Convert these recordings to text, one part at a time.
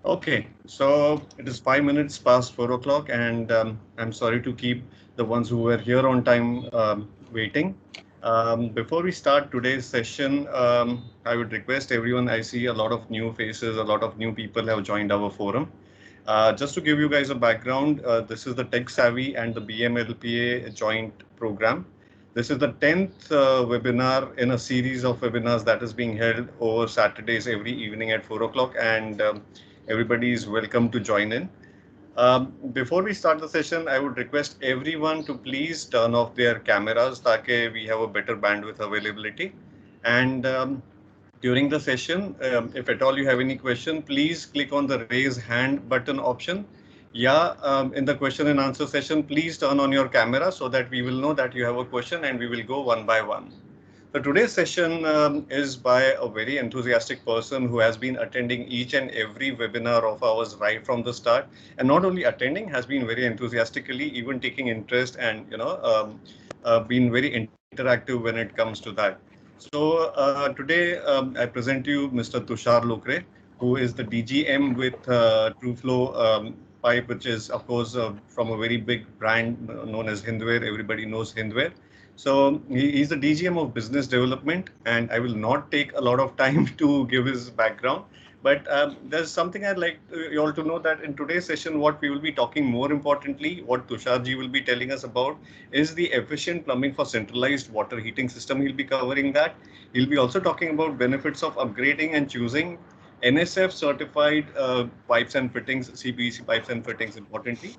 Okay, so it is 5 minutes past 4 o'clock, and I'm sorry to keep the ones who were here on time waiting. Before we start today's session, I would request everyone. I see a lot of new faces, a lot of new people have joined our forum. Just to give you guys a background, this is the Tech Savvy and the BMLPA joint program. This is the 10th webinar in a series of webinars that is being held over Saturdays every evening at 4 o'clock, and everybody is welcome to join in. Before we start the session, I would request everyone to please turn off their cameras so we have a better bandwidth availability. And during the session, if at all you have any question, please click on the raise hand button option. Yeah, in the question and answer session, please turn on your camera so that we will know that you have a question and we will go one by one. So today's session is by a very enthusiastic person who has been attending each and every webinar of ours right from the start, and not only attending, has been very enthusiastically even taking interest and been very interactive when it comes to that. So today I present to you Mr. Tushar Lokre, who is the DGM with TrueFlow Pipe, which is of course from a very big brand known as Hindware. Everybody knows Hindware. So he's the DGM of business development, and I will not take a lot of time to give his background. But there's something I'd like you all to know, that in today's session, what we will be talking more importantly, what Tusharji will be telling us about is the efficient plumbing for centralized water heating system. He'll be covering that. He'll be also talking about benefits of upgrading and choosing NSF certified pipes and fittings, CPVC pipes and fittings importantly.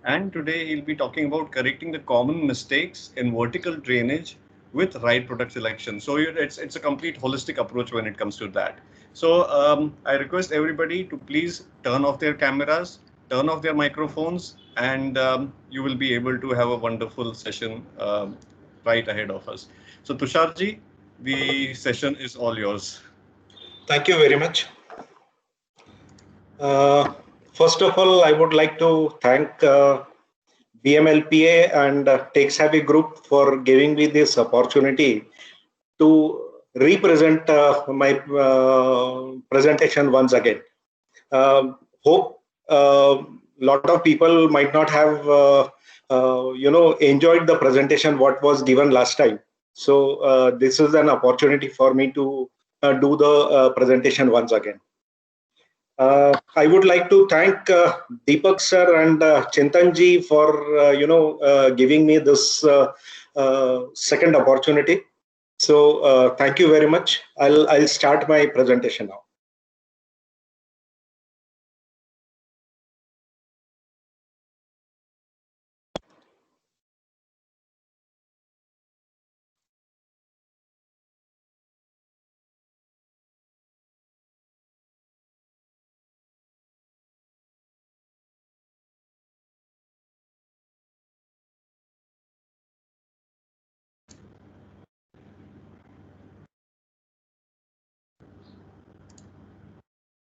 And today he'll be talking about correcting the common mistakes in vertical drainage with right product selection. So it's a complete holistic approach when it comes to that. So I request everybody to please turn off their cameras, turn off their microphones, and you will be able to have a wonderful session right ahead of us. So Tusharji, the session is all yours. Thank you very much. First of all, I would like to thank BMLPA and Tech Savvy Group for giving me this opportunity to represent my presentation once again. Hope a lot of people might not have enjoyed the presentation what was given last time. So this is an opportunity for me to do the presentation once again. I would like to thank Deepak sir and Chintanji for giving me this second opportunity. So thank you very much. I'll start my presentation now.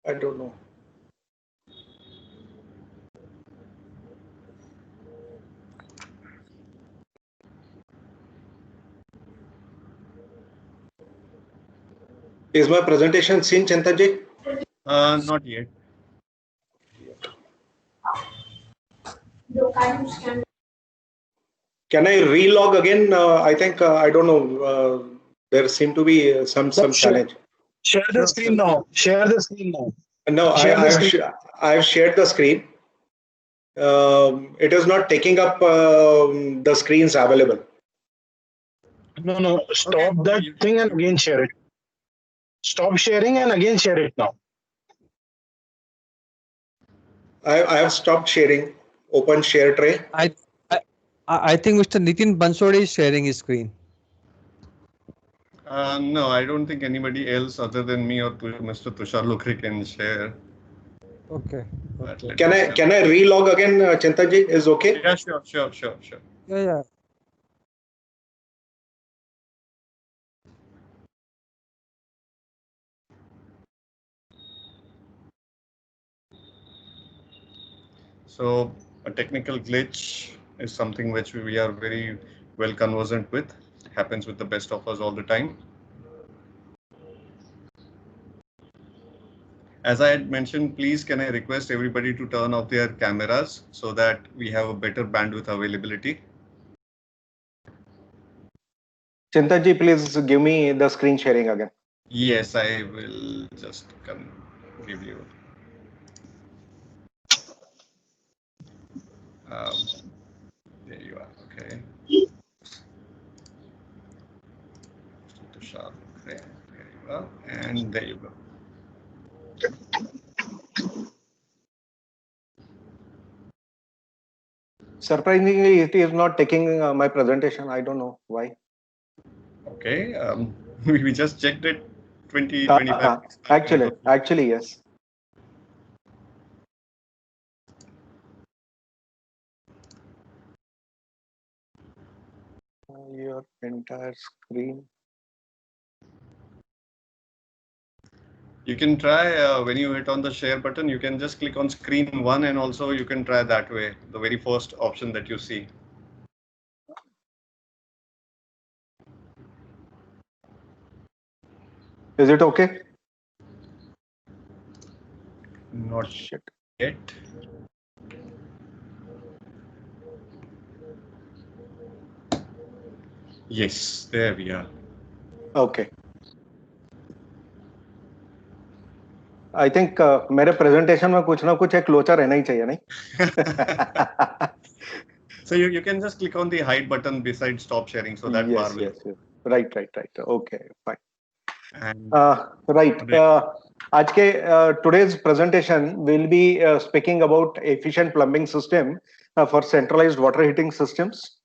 I don't know. Is my presentation seen, Chintanji? Not yet. Can I relog again? I think I don't know. There seem to be some challenge. Share the screen now. Share the screen now. No, I've shared the screen. It is not taking up the screens available. No. Stop that thing and again share it. Stop sharing and again share it now. I have stopped sharing. Open share tray. I think Mr. Nitin Bansode is sharing his screen. No, I don't think anybody else other than me or Mr. Tushar Lokre can share. Okay. Can I relog again, Chintanji? Is okay? Yeah, sure. Yeah. So a technical glitch is something which we are very well conversant with. It happens with the best of us all the time. As I had mentioned, please can I request everybody to turn off their cameras so that we have a better bandwidth availability. Chintanji, please give me the screen sharing again. Yes, I will just give you. There you are. Okay. Tushar, okay. There you are, and there you go. Surprisingly, it is not taking my presentation. I don't know why. Okay. We just checked it 25 Actually, yes. Your entire screen. You can try when you hit on the share button, you can just click on screen 1 and also you can try that way, the very first option that you see. Is it okay? Not yet. Yes, there we are. Okay. I think मेरे presentation में कुछ ना कुछ एक लोचा रहना ही चाहिए नहीं? So you can just click on the hide button beside stop sharing, so that bar will. Yes. Right. Okay, fine. And right. Today's presentation will be speaking about efficient plumbing system for centralized water heating systems.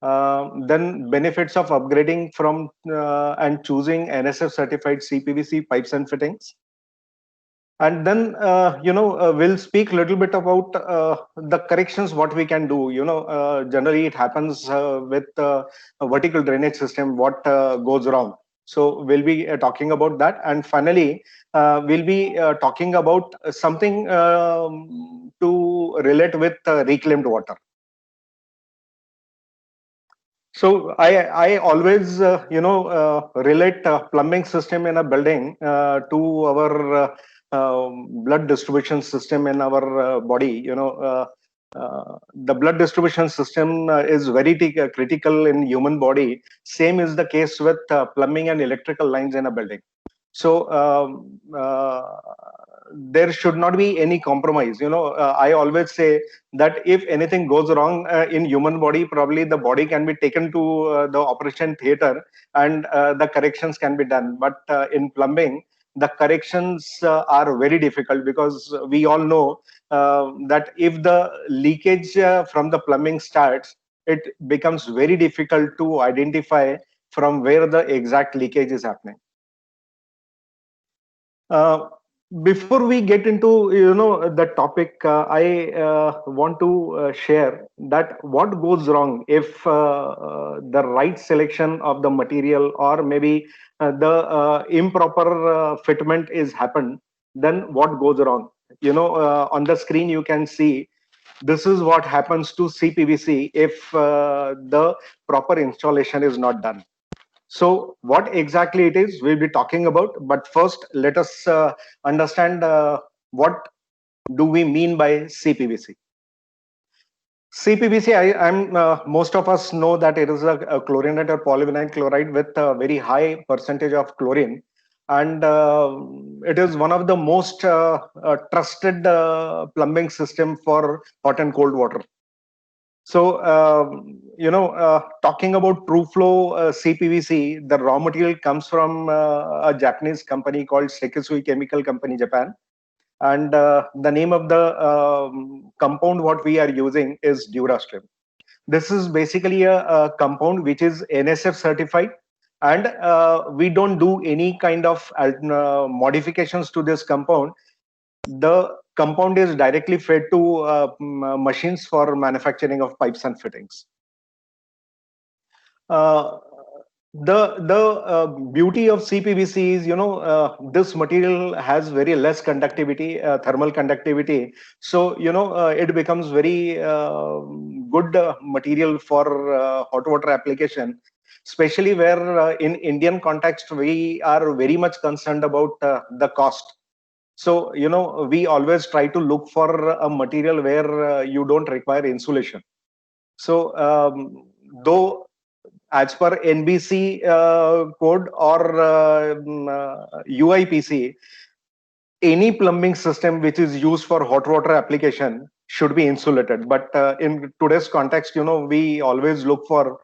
Then benefits of upgrading from and choosing NSF certified CPVC pipes and fittings. And then we'll speak a little bit about the corrections what we can do. Generally it happens with a vertical drainage system, what goes wrong. So we'll be talking about that, and finally we'll be talking about something to relate with reclaimed water. So I always relate plumbing system in a building to our blood distribution system in our body. The blood distribution system is very critical in human body. Same is the case with plumbing and electrical lines in a building. So there should not be any compromise. I always say that if anything goes wrong in human body, probably the body can be taken to the operation theater and the corrections can be done. But in plumbing, the corrections are very difficult, because we all know that if the leakage from the plumbing starts, it becomes very difficult to identify from where the exact leakage is happening. Before we get into the topic, I want to share that what goes wrong if the right selection of the material, or maybe the improper fitment is happened. Then what goes wrong? On the screen you can see this is what happens to CPVC if the proper installation is not done. So what exactly it is, we'll be talking about. But first, let us understand what do we mean by CPVC. CPVC, most of us know that it is a chlorinated polyvinyl chloride with a very high percentage of chlorine. And it is one of the most trusted plumbing system for hot and cold water. So, talking about TrueFlow CPVC, the raw material comes from a Japanese company called Sekisui Chemical Company, Japan. And the name of the compound what we are using is Durastream. This is basically a compound which is NSF certified. And we don't do any kind of modifications to this compound. The compound is directly fed to machines for manufacturing of pipes and fittings. The beauty of CPVC is, this material has very less conductivity, thermal conductivity. So, it becomes very good material for hot water application, especially where in Indian context, we are very much concerned about the cost. So, we always try to look for a material where you don't require insulation. So, though as per NBC code or UIPC, any plumbing system which is used for hot water application should be insulated. But in today's context, we always look for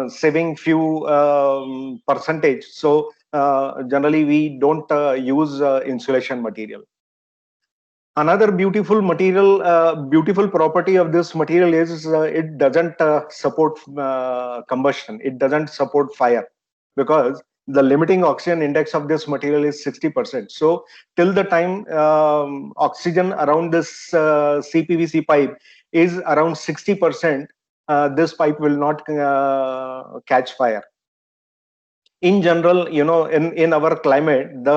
saving few percentage. So generally, we don't use insulation material. Another beautiful property of this material is it doesn't support combustion. It doesn't support fire, because the limiting oxygen index of this material is 60%. So till the time oxygen around this CPVC pipe is around 60%, this pipe will not catch fire. In general, in our climate, the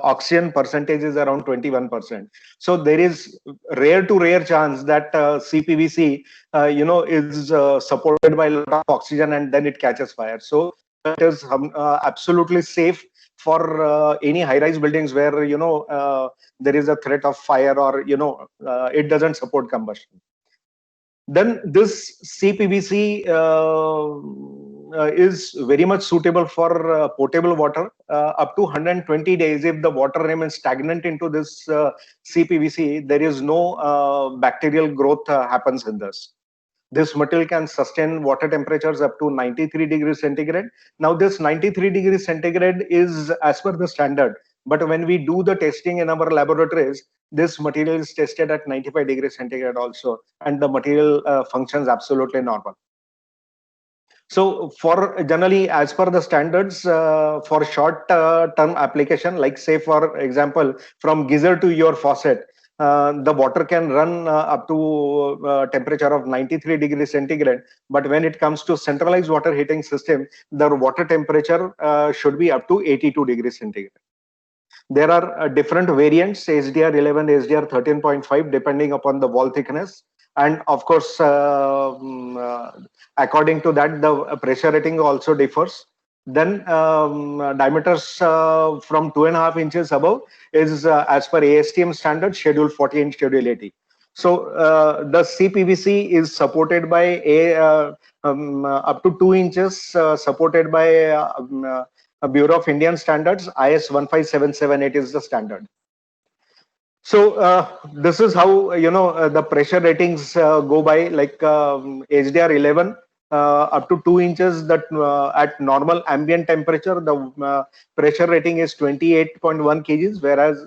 oxygen percentage is around 21%. So there is rare to rare chance that CPVC, is supported by a lot of oxygen and then it catches fire. So it is absolutely safe for any high-rise buildings where, there is a threat of fire, or, it doesn't support combustion. Then this CPVC is very much suitable for potable water up to 120 days. If the water remains stagnant into this CPVC, there is no bacterial growth happens in this. This material can sustain water temperatures up to 93 degrees centigrade. Now, this 93 degrees centigrade is as per the standard. But when we do the testing in our laboratories, this material is tested at 95 degrees centigrade also, and the material functions absolutely normal. So for generally, as per the standards, for short term application, like say for example, from geyser to your faucet, the water can run up to temperature of 93 degrees centigrade. But when it comes to centralized water heating system, the water temperature should be up to 82 degrees centigrade. There are different variants, HDR 11, HDR 13.5, depending upon the wall thickness. And of course, according to that, the pressure rating also differs. Then diameters from 2.5 inches above is as per ASTM standard, Schedule 40 and Schedule 80. So the CPVC is supported by up to 2 inches, supported by a Bureau of Indian Standards, IS 15778 is the standard. So this is how the pressure ratings go by, like HDR 11 up to 2 inches. That at normal ambient temperature, the pressure rating is 28.1 kgs, whereas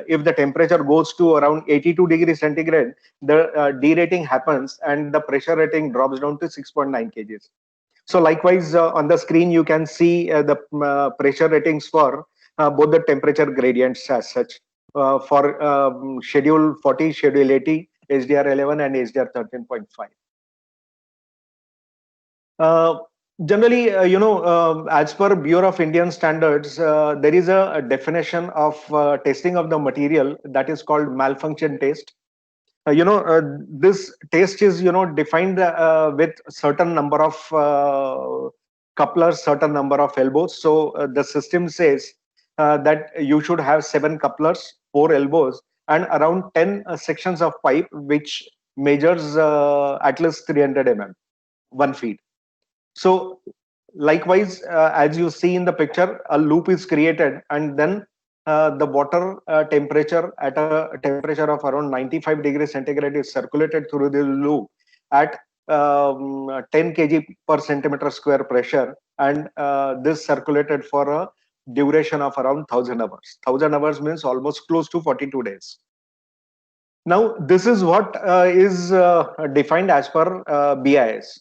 if the temperature goes to around 82 degrees centigrade, the derating happens and the pressure rating drops down to 6.9 kgs. So likewise, on the screen, you can see the pressure ratings for both the temperature gradients as such. For Schedule 40, Schedule 80, HDR 11 and HDR 13.5. Generally, as per Bureau of Indian Standards, there is a definition of testing of the material that is called malfunction test. This test is, defined with certain number of couplers, certain number of elbows. So the system says that you should have 7 couplers, 4 elbows, and around 10 sections of pipe, which measures at least 300 mm, 1 feet. So likewise, as you see in the picture, a loop is created, and then the water temperature at a temperature of around 95 degrees centigrade is circulated through the loop at 10 kg per centimeter square pressure, and this circulated for a duration of around 1000 hours. 1000 hours means almost close to 42 days. Now, this is what is defined as per BIS.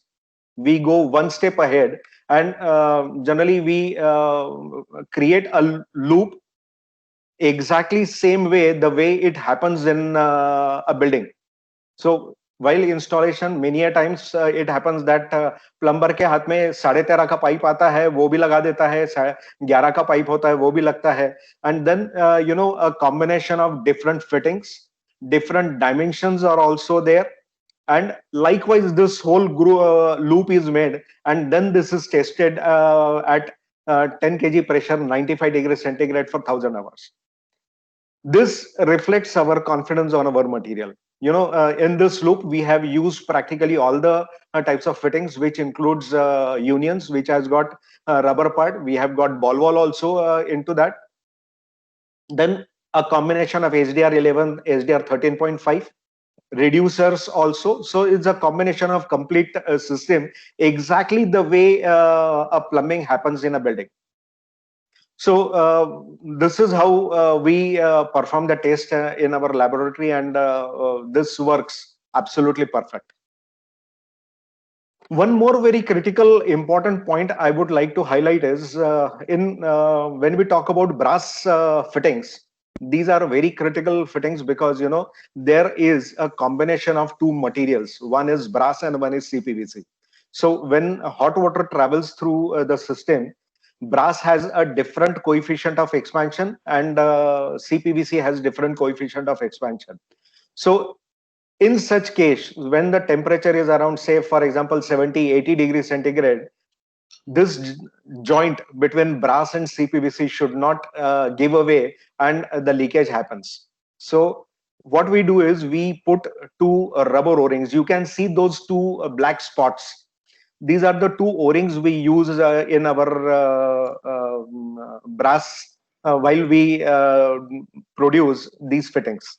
We go one step ahead, and generally we create a loop exactly same way, the way it happens in a building. So while installation, many a times it happens that plumber के हाथ में 13.5 का pipe आता है, वो भी लगा देता है, 11 का पाइप होता है, वो भी लगता है, and then a combination of different fittings, different dimensions are also there, and likewise this whole loop is made, and then this is tested at 10 kg pressure, 95 degrees centigrade for 1000 hours. This reflects our confidence on our material. In this loop, we have used practically all the types of fittings, which includes unions, which has got rubber part. We have got ball wall also into that. Then a combination of HDR11, HDR13.5, reducers also. So it's a combination of complete system, exactly the way a plumbing happens in a building. So this is how we perform the test in our laboratory, and this works absolutely perfect. One more very critical important point I would like to highlight is when we talk about brass fittings, these are very critical fittings because there is a combination of two materials. One is brass and one is CPVC. So when hot water travels through the system, brass has a different coefficient of expansion, and CPVC has different coefficient of expansion. So in such case, when the temperature is around, say, for example, 70-80 degrees centigrade, this joint between brass and CPVC should not give away, and the leakage happens. So what we do is we put two rubber O-rings. You can see those two black spots. These are the two O-rings we use in our brass while we produce these fittings.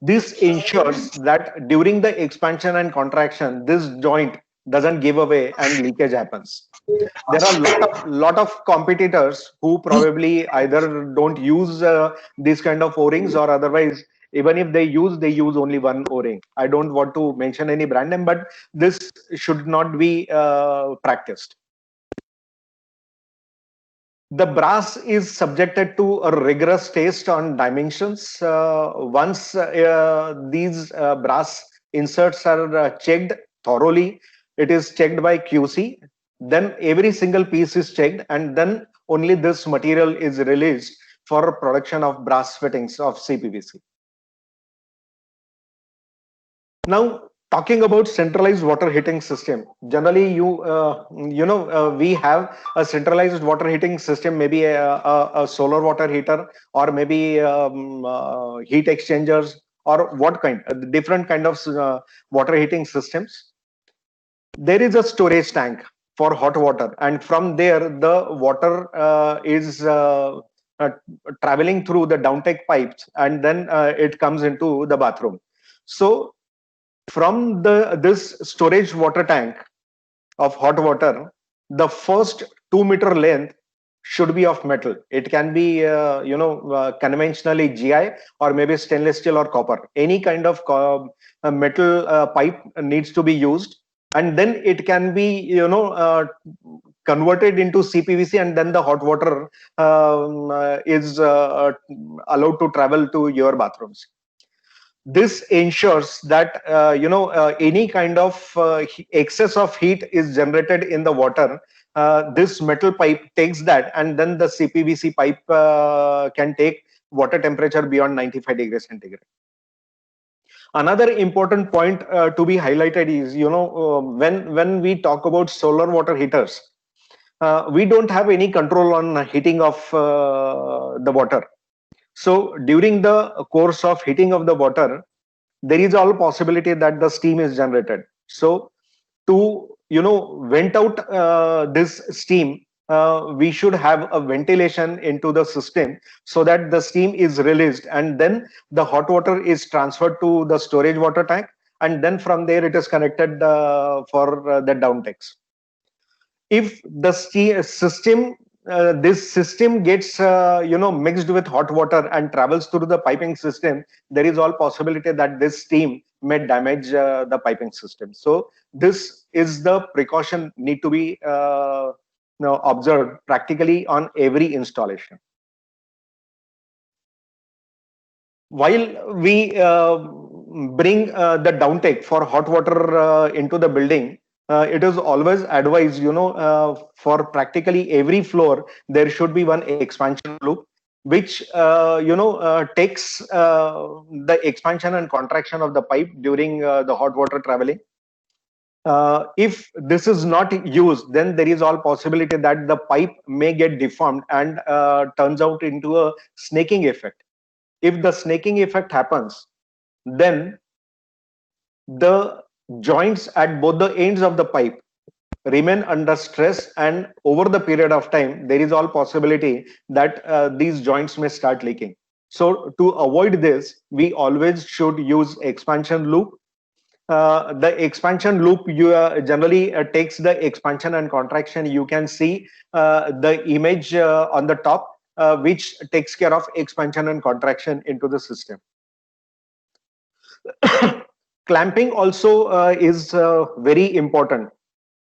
This ensures that during the expansion and contraction, this joint doesn't give away and leakage happens. There are lot of competitors who probably either don't use these kind of O-rings, or otherwise, even if they use only one O-ring. I don't want to mention any brand name, but this should not be practiced. The brass is subjected to a rigorous test on dimensions. Once these brass inserts are checked thoroughly, it is checked by QC. Then every single piece is checked, and then only this material is released for production of brass fittings of CPVC. Now, talking about centralized water heating system, generally we have a centralized water heating system, maybe a solar water heater, or maybe heat exchangers, or what kind, different kind of water heating systems. There is a storage tank for hot water, and from there the water is traveling through the downtake pipes, and then it comes into the bathroom. So from this storage water tank of hot water, the first 2-meter length should be of metal. It can be conventionally GI, or maybe stainless steel or copper. Any kind of metal pipe needs to be used, and then it can be converted into CPVC, and then the hot water is allowed to travel to your bathrooms. This ensures that any kind of excess of heat is generated in the water. This metal pipe takes that, and then the CPVC pipe can take water temperature beyond 95 degrees centigrade. Another important point to be highlighted is, when we talk about solar water heaters, we don't have any control on heating of the water. So during the course of heating of the water, there is all possibility that the steam is generated. So to vent out this steam, we should have a ventilation into the system, so that the steam is released, and then the hot water is transferred to the storage water tank, and then from there it is connected for the downtakes. If the system this system gets mixed with hot water and travels through the piping system, there is all possibility that this steam may damage the piping system. So this is the precaution need to be observed practically on every installation. While we bring the downtake for hot water into the building, it is always advised, for practically every floor, there should be one expansion loop, which takes the expansion and contraction of the pipe during the hot water traveling. If this is not used, then there is all possibility that the pipe may get deformed and turns out into a snaking effect. if the snaking effect happens, then the joints at both the ends of the pipe remain under stress, and over the period of time there is all possibility that these joints may start leaking. So to avoid this, we always should use expansion loop. The expansion loop you generally takes the expansion and contraction. You can see the image on the top, which takes care of expansion and contraction into the system. Clamping also is very important.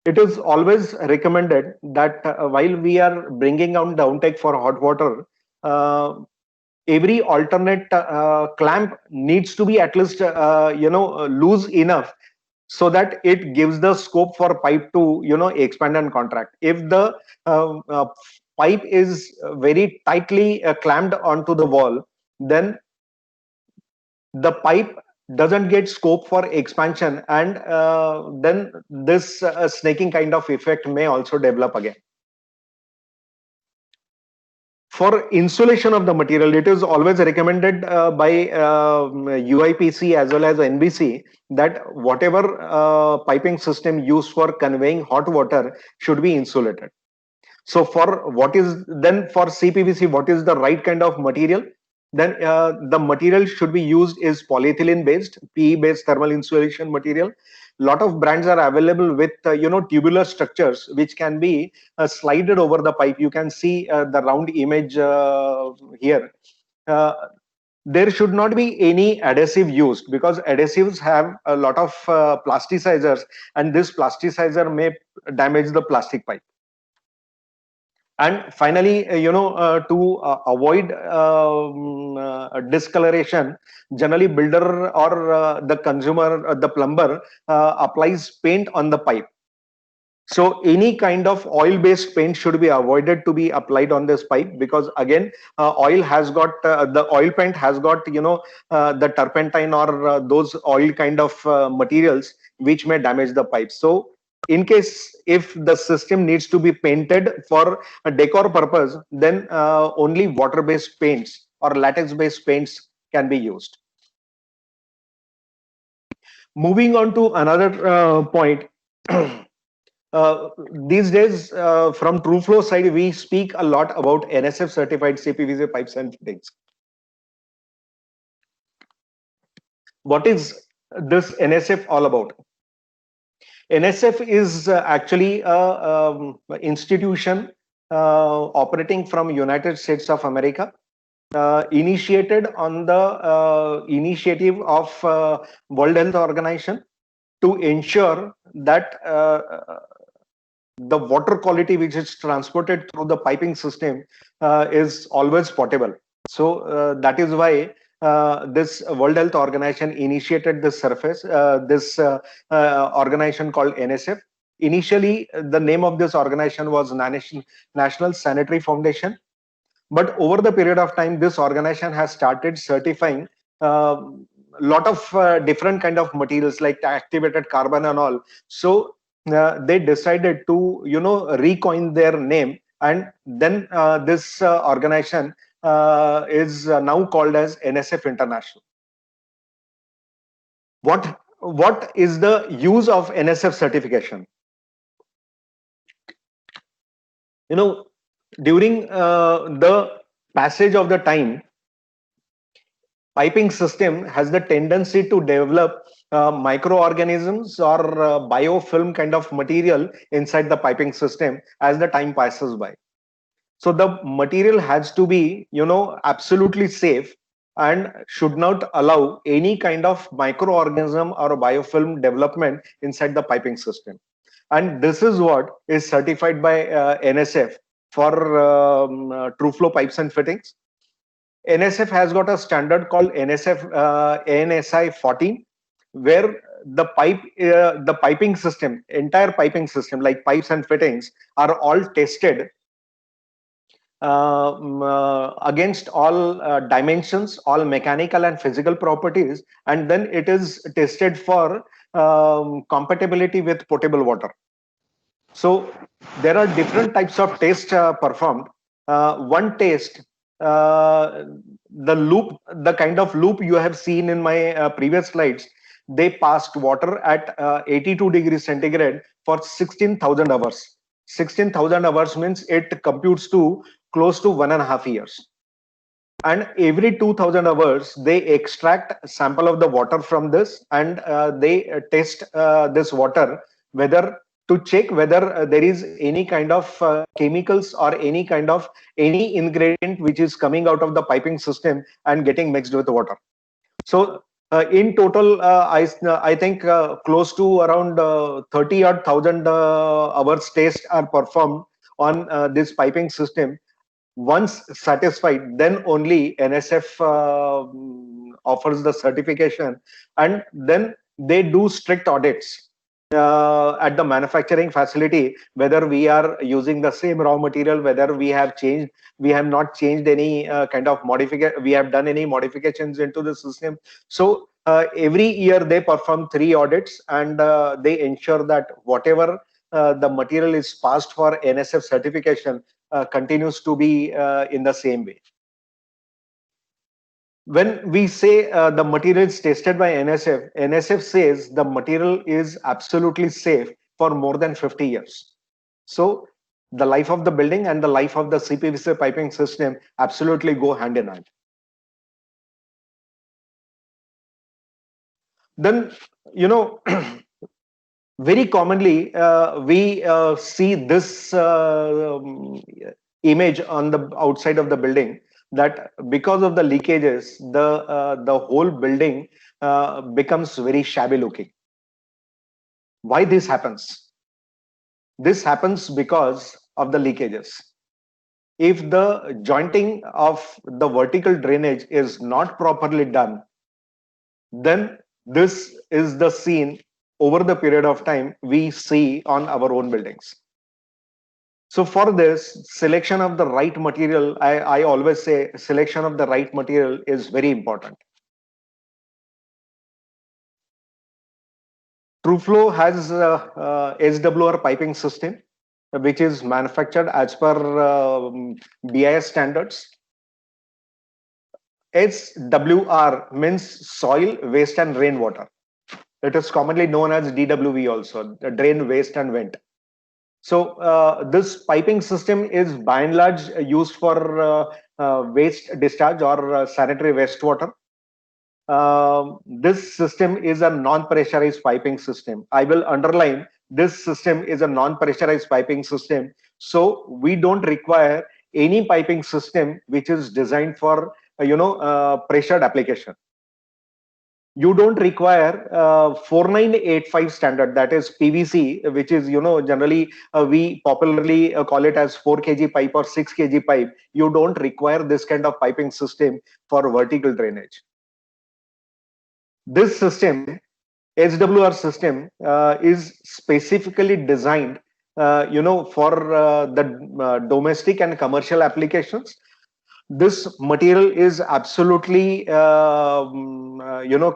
It is always recommended that while we are bringing down downtake for hot water, every alternate clamp needs to be at least loose enough so that it gives the scope for pipe to expand and contract. If the pipe is very tightly clamped onto the wall, then the pipe doesn't get scope for expansion, and then this snaking kind of effect may also develop again. For insulation of the material, it is always recommended by UIPC as well as NBC that whatever piping system used for conveying hot water should be insulated. So for what is then for CPVC, what is the right kind of material? Then the material should be used is polyethylene based, PE based thermal insulation material. Lot of brands are available with tubular structures which can be slided over the pipe. You can see the round image here. There should not be any adhesive used, because adhesives have a lot of plasticizers, and this plasticizer may damage the plastic pipe. And finally, to avoid discoloration, generally builder or the consumer, the plumber applies paint on the pipe. So any kind of oil-based paint should be avoided to be applied on this pipe, because again, oil has got the oil paint has got the turpentine or those oil kind of materials which may damage the pipe. So in case if the system needs to be painted for a decor purpose, then only water-based paints or latex-based paints can be used. Moving on to another point. These days, from TrueFlow side, we speak a lot about NSF certified CPVC pipes and fittings. What is this NSF all about? NSF is actually a institution operating from United States of America, initiated on the initiative of World Health Organization to ensure that the water quality which is transported through the piping system is always potable. So that is why this World Health Organization initiated this organization called NSF. Initially, the name of this organization was National Sanitary Foundation. But over the period of time, this organization has started certifying lot of different kind of materials like activated carbon and all. So they decided to recoin their name, and then this organization is now called as NSF International. What is the use of NSF certification? During the passage of the time, piping system has the tendency to develop microorganisms or biofilm kind of material inside the piping system as the time passes by. So the material has to be absolutely safe and should not allow any kind of microorganism or biofilm development inside the piping system. And this is what is certified by NSF for TrueFlow pipes and fittings. NSF has got a standard called ANSI 14, where the piping system, entire piping system like pipes and fittings are all tested against all dimensions, all mechanical and physical properties, and then it is tested for compatibility with potable water. So there are different types of tests performed. One test the kind of loop you have seen in my previous slides, they passed water at 82 degrees centigrade for 16,000 hours. 16,000 hours means it computes to close to 1.5 years. And every 2,000 hours, they extract a sample of the water from this, and they test this water whether to check whether there is any kind of chemicals or any ingredient which is coming out of the piping system and getting mixed with water. So in total, I think close to around 30 odd thousand hours tests are performed on this piping system. Once satisfied, then only NSF offers the certification, and then they do strict audits at the manufacturing facility, whether we are using the same raw material, whether we have not changed any kind of modification, we have done any modifications into the system. So every year they perform 3 audits, and they ensure that whatever the material is passed for NSF certification continues to be in the same way. When we say the material is tested by NSF, NSF says the material is absolutely safe for more than 50 years. So the life of the building and the life of the CPVC piping system absolutely go hand in hand. Then, you know, very commonly we see this image on the outside of the building, that because of the leakages, the whole building becomes very shabby looking. Why this happens? This happens because of the leakages. If the jointing of the vertical drainage is not properly done, then this is the scene over the period of time we see on our own buildings. So for this, selection of the right material, I always say selection of the right material is very important. TrueFlow has SWR piping system, which is manufactured as per BIS standards. SWR means soil, waste and rainwater. It is commonly known as DWV also, the drain, waste and vent. So this piping system is by and large used for waste discharge or sanitary wastewater. This system is a non-pressurized piping system. I will underline, this system is a non-pressurized piping system. So we don't require any piping system which is designed for pressured application. You don't require 4985 standard, that is PVC, which is generally we popularly call it as 4 kg pipe or 6 kg pipe. You don't require this kind of piping system for vertical drainage. This system, SWR system, is specifically designed for the domestic and commercial applications. This material is absolutely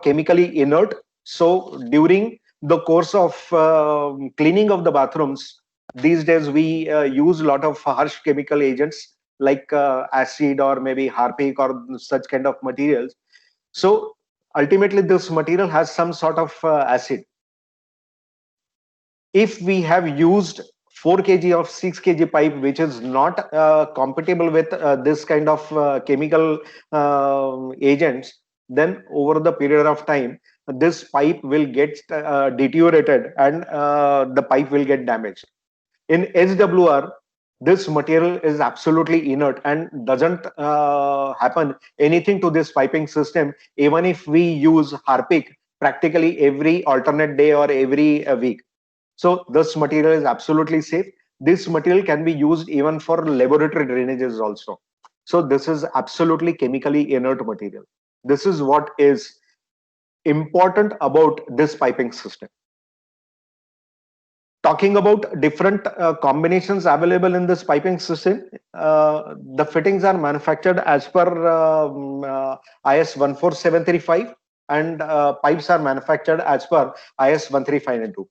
chemically inert. So during the course of cleaning of the bathrooms, these days we use a lot of harsh chemical agents like acid or maybe Harpic or such kind of materials. So ultimately this material has some sort of acid. If we have used 4 kg of 6 kg pipe, which is not compatible with this kind of chemical agents, then over the period of time, this pipe will get deteriorated and the pipe will get damaged. In SWR, this material is absolutely inert and doesn't happen anything to this piping system, even if we use Harpic practically every alternate day or every week. So this material is absolutely safe. This material can be used even for laboratory drainages also. So this is absolutely chemically inert material. This is what is important about this piping system. Talking about different combinations available in this piping system, the fittings are manufactured as per IS 14735 and pipes are manufactured as per IS 13592.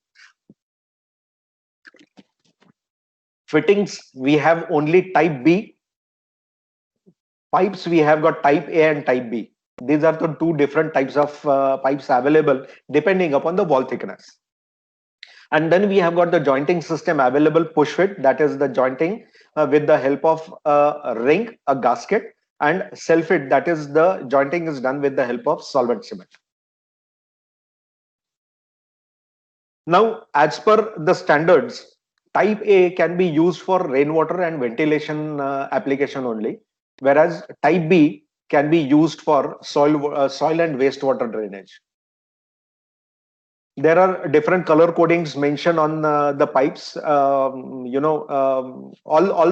Fittings, we have only type B. pipes, we have got type A and type B. These are the two different types of pipes available depending upon the wall thickness. And then we have got the jointing system available, push fit, that is the jointing with the help of a ring, a gasket, and self fit, that is the jointing is done with the help of solvent cement. Now, as per the standards, type A can be used for rainwater and ventilation application only, whereas type B can be used for soil and wastewater drainage. There are different color codings mentioned on the pipes. All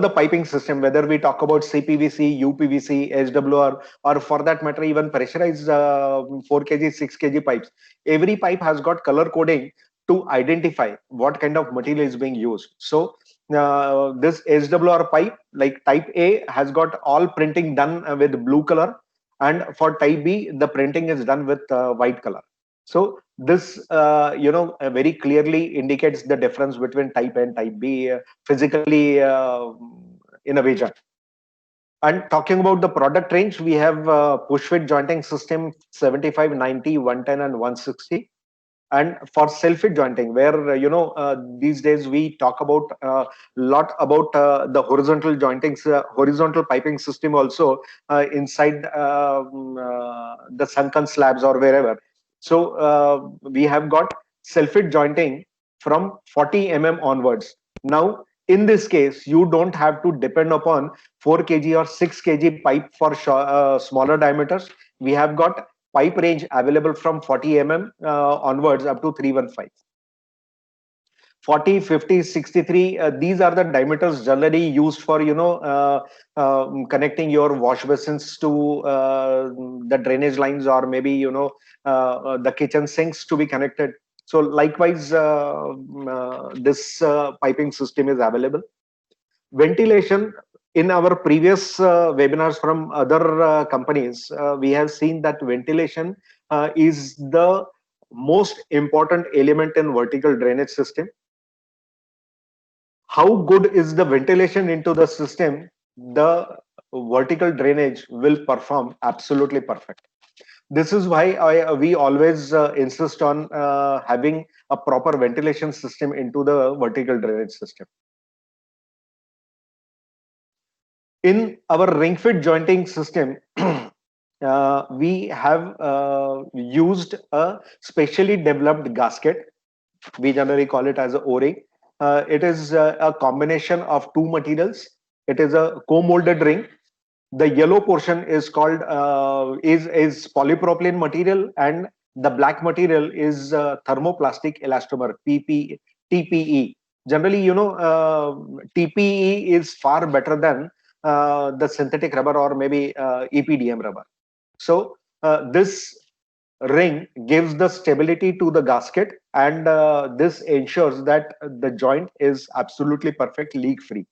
the piping system, whether we talk about CPVC, UPVC, HWR, or for that matter, even pressurized 4 kg, 6 kg pipes, every pipe has got color coding to identify what kind of material is being used. So this HWR pipe, like type A, has got all printing done with blue color, and for type B, the printing is done with white color. So this, very clearly indicates the difference between type A and type B physically in a vision. And talking about the product range, we have push fit jointing system 75, 90, 110, and 160. And for self fit jointing, where these days we talk about a lot about the horizontal jointing, horizontal piping system also inside the sunken slabs or wherever. So we have got self fit jointing from 40 mm onwards. Now, in this case, you don't have to depend upon 4 kg or 6 kg pipe for smaller diameters. We have got pipe range available from 40 mm onwards up to 315. 40, 50, 63, these are the diameters generally used for connecting your wash basins to the drainage lines, or maybe the kitchen sinks to be connected. So likewise this piping system is available. Ventilation, in our previous webinars from other companies, we have seen that ventilation is the most important element in vertical drainage system. How good is the ventilation into the system, the vertical drainage will perform absolutely perfect. This is why we always insist on having a proper ventilation system into the vertical drainage system. In our ring fit jointing system, we have used a specially developed gasket. We generally call it as a O-ring. It is a combination of two materials. It is a co-molded ring. The yellow portion is called is polypropylene material, and the black material is thermoplastic elastomer, TPE. Generally, TPE is far better than the synthetic rubber or maybe EPDM rubber. So this ring gives the stability to the gasket, and this ensures that the joint is absolutely perfect, leak free.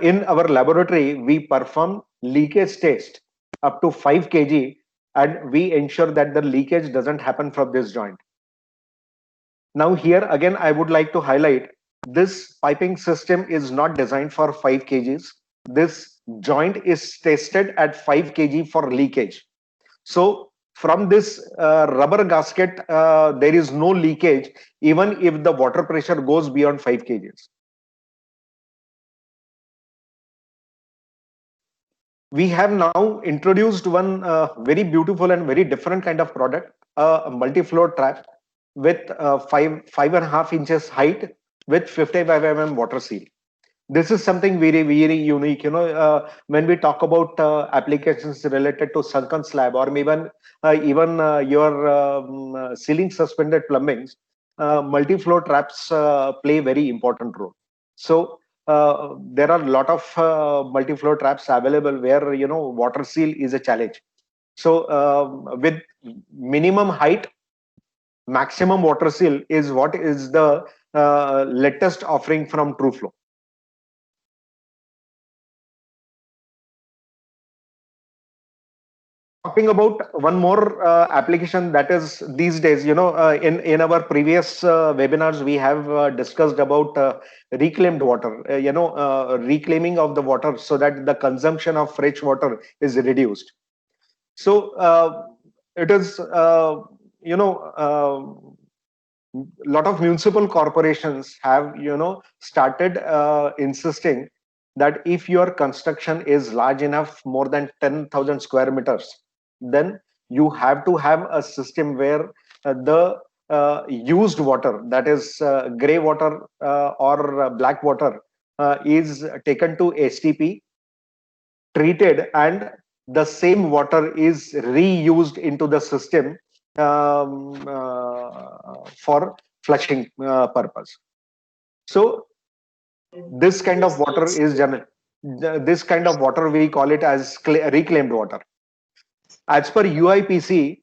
In our laboratory, we perform leakage test up to 5 kg, and we ensure that the leakage doesn't happen from this joint. Now here again, I would like to highlight, this piping system is not designed for 5 kgs. This joint is tested at 5 kg for leakage. So from this rubber gasket, there is no leakage even if the water pressure goes beyond 5 kgs. We have now introduced one very beautiful and very different kind of product, a multi-floor trap with 5.5 inches height with 55 mm water seal. This is something very, very unique. When we talk about applications related to sunken slab, or even your ceiling suspended plumbings, multi-floor traps play a very important role. So there are a lot of multi-floor traps available where water seal is a challenge. So with minimum height, maximum water seal is what is the latest offering from TrueFlow. Talking about one more application that is these days, in our previous webinars, we have discussed about reclaimed water, reclaiming of the water so that the consumption of fresh water is reduced. So it is, lot of municipal corporations have, started insisting that if your construction is large enough, more than 10,000 square meters, then you have to have a system where the used water, that is gray water or black water, is taken to STP, treated, and the same water is reused into the system for flushing purpose. So this kind of water is this kind of water we call it as reclaimed water. As per UIPC,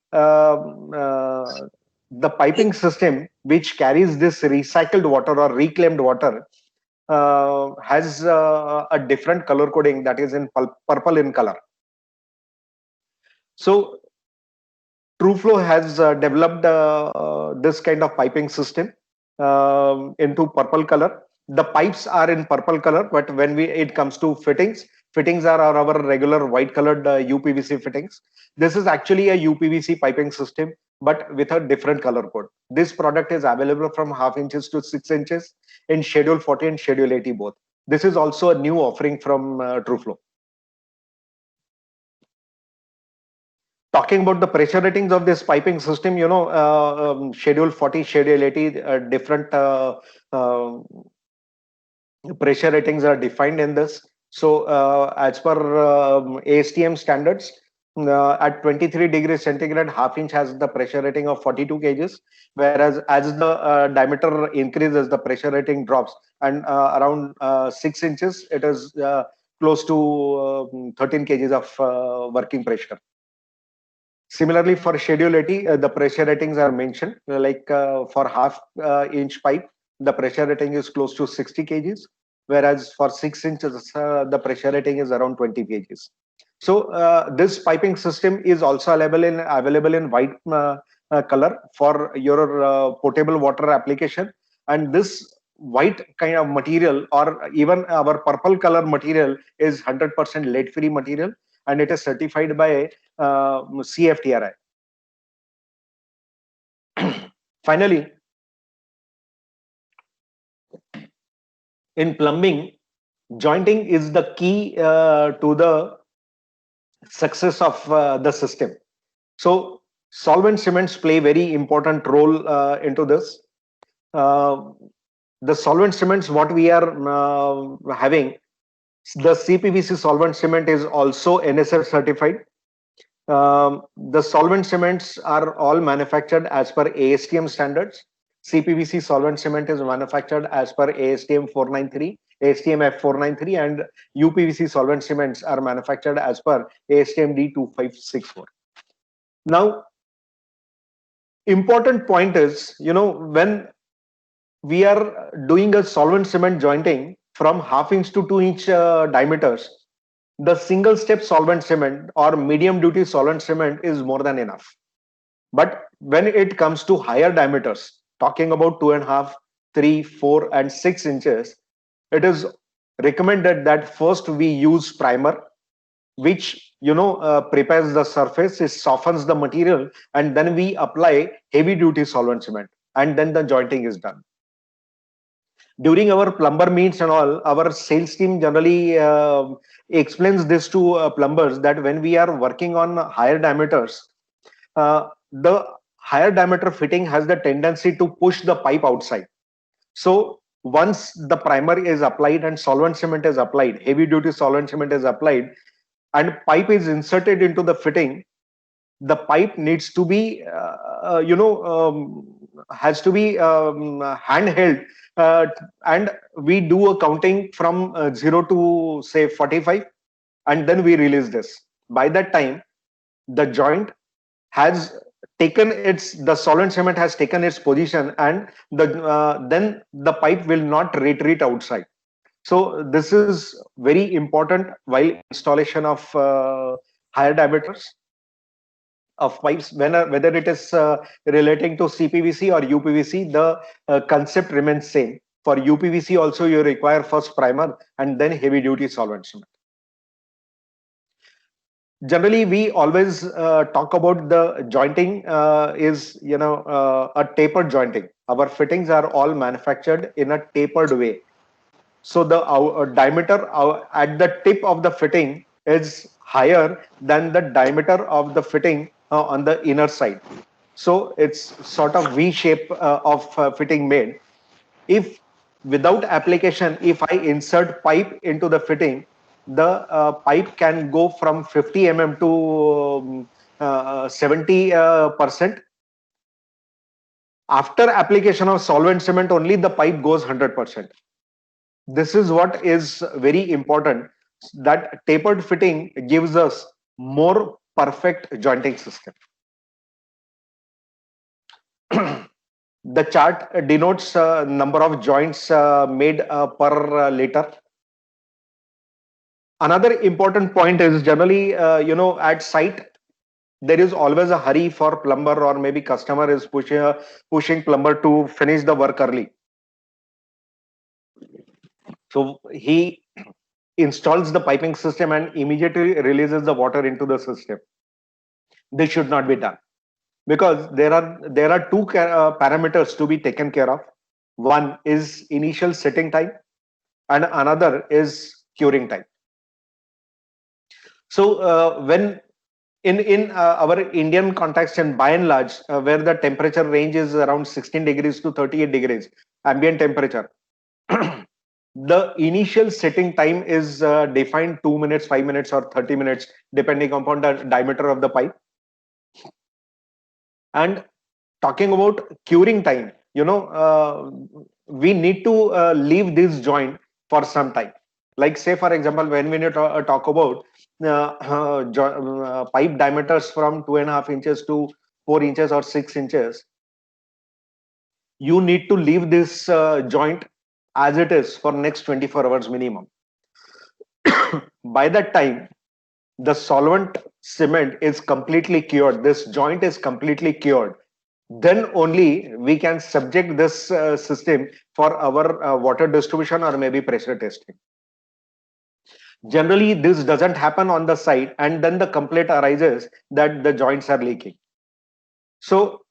the piping system which carries this recycled water or reclaimed water has a different color coding, that is in purple in color. So TrueFlow has developed this kind of piping system into purple color. The pipes are in purple color, but when it comes to fittings are our regular white colored UPVC fittings. This is actually a UPVC piping system, but with a different color code. This product is available from 0.5 inches to 6 inches in Schedule 40 and Schedule 80 both. This is also a new offering from TrueFlow. Talking about the pressure ratings of this piping system, Schedule 40, Schedule 80, different pressure ratings are defined in this. So as per ASTM standards, at 23 degrees centigrade, 0.5 inch has the pressure rating of 42 kgs, whereas as the diameter increases, the pressure rating drops, and around 6 inches, it is close to 13 kgs of working pressure. Similarly, for Schedule 80, the pressure ratings are mentioned, like for 0.5 inch pipe, the pressure rating is close to 60 kgs, whereas for 6 inches, the pressure rating is around 20 kgs. So this piping system is also available in white color for your potable water application. And this white kind of material, or even our purple color material, is 100% lead-free material, and it is certified by CFTRI. Finally, in plumbing, jointing is the key to the success of the system. So solvent cements play very important role into this. The solvent cements what we are having, the CPVC solvent cement is also NSF certified. The solvent cements are all manufactured as per ASTM standards. CPVC solvent cement is manufactured as per ASTM 493, ASTM F493, and UPVC solvent cements are manufactured as per ASTM D2564. Now, important point is, when we are doing a solvent cement jointing from 0.5 inch to 2 inch diameters, the single step solvent cement or medium duty solvent cement is more than enough. But when it comes to higher diameters, talking about 2.5, 3, 4, and 6 inches, it is recommended that first we use primer, which prepares the surface, it softens the material, and then we apply heavy duty solvent cement, and then the jointing is done. During our plumber meets and all, our sales team generally explains this to plumbers that when we are working on higher diameters, the higher diameter fitting has the tendency to push the pipe outside. So once the primer is applied and solvent cement is applied, heavy duty solvent cement is applied, and pipe is inserted into the fitting, the pipe needs to be has to be handheld, and we do a counting from 0 to say 45, and then we release this. By that time, the joint has taken the solvent cement has taken its position, and then the pipe will not retreat outside. So this is very important while installation of higher diameters. of pipes, whether it is relating to CPVC or UPVC, the concept remains same. For UPVC also, you require first primer and then heavy duty solvent cement. Generally, we always talk about the jointing is, a tapered jointing. Our fittings are all manufactured in a tapered way. So the diameter at the tip of the fitting is higher than the diameter of the fitting on the inner side. So it's sort of V shape of fitting made. If without application, if I insert pipe into the fitting, the pipe can go from 50 mm to 70%. After application of solvent cement only, the pipe goes 100%. This is what is very important, that tapered fitting gives us more perfect jointing system. The chart denotes number of joints made per liter. Another important point is generally, at site, there is always a hurry for plumber, or maybe customer is pushing plumber to finish the work early. So he installs the piping system and immediately releases the water into the system. This should not be done, because there are two parameters to be taken care of. One is initial setting time and another is curing time. So when in our Indian context, and by and large, where the temperature range is around 16 degrees to 38 degrees ambient temperature, the initial setting time is defined 2 minutes, 5 minutes, or 30 minutes, depending upon the diameter of the pipe. And talking about curing time, we need to leave this joint for some time. Like, say, for example, when we talk about pipe diameters from 2.5 inches to 4 inches or 6 inches, you need to leave this joint as it is for next 24 hours minimum. By that time, the solvent cement is completely cured, this joint is completely cured, then only we can subject this system for our water distribution or maybe pressure testing. Generally, this doesn't happen on the site, and then the complaint arises that the joints are leaking. So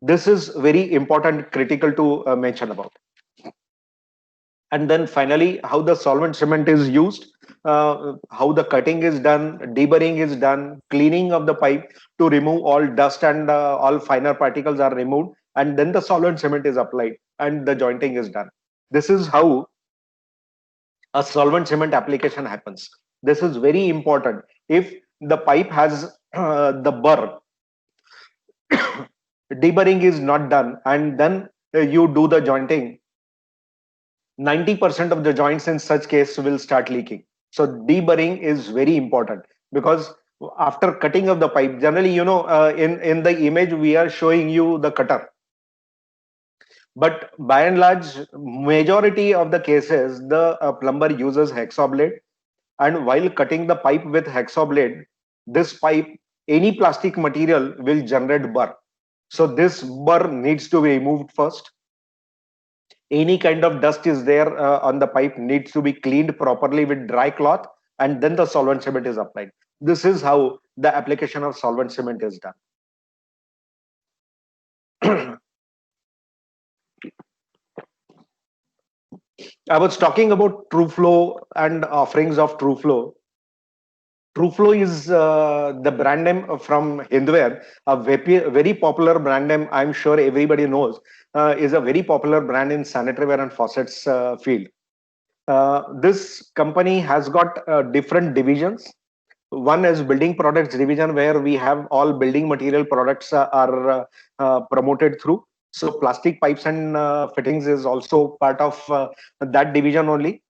this is very important, critical to mention about. And then finally, how the solvent cement is used, how the cutting is done, deburring is done, cleaning of the pipe to remove all dust and all finer particles are removed, and then the solvent cement is applied and the jointing is done. This is how a solvent cement application happens. This is very important. If the pipe has the burr, deburring is not done, and then you do the jointing, 90% of the joints in such case will start leaking. So deburring is very important, because after cutting of the pipe, generally, in the image we are showing you the cutter, but by and large, majority of the cases, the plumber uses hacksaw blade, and while cutting the pipe with hacksaw blade, this pipe, any plastic material will generate burr. So this burr needs to be removed first. Any kind of dust is there on the pipe needs to be cleaned properly with dry cloth, and then the solvent cement is applied. This is how the application of solvent cement is done. I was talking about TrueFlow and offerings of TrueFlow. TrueFlow is the brand name from Hindware, a very popular brand name. I'm sure everybody knows, is a very popular brand in sanitary ware and faucets field. This company has got different divisions. One is building products division, where we have all building material products are promoted through. So plastic pipes and fittings is also part of that division only.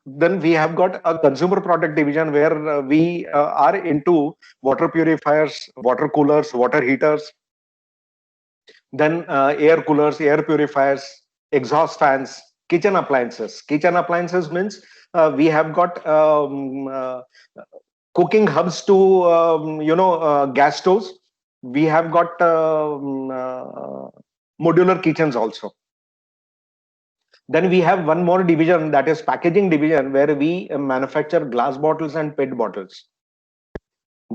Then we have got a consumer product division, where we are into water purifiers, water coolers, water heaters, then air coolers, air purifiers, exhaust fans, kitchen appliances. Kitchen appliances means we have got cooking hubs to gas stoves. We have got modular kitchens also. Then we have one more division, that is packaging division, where we manufacture glass bottles and PET bottles.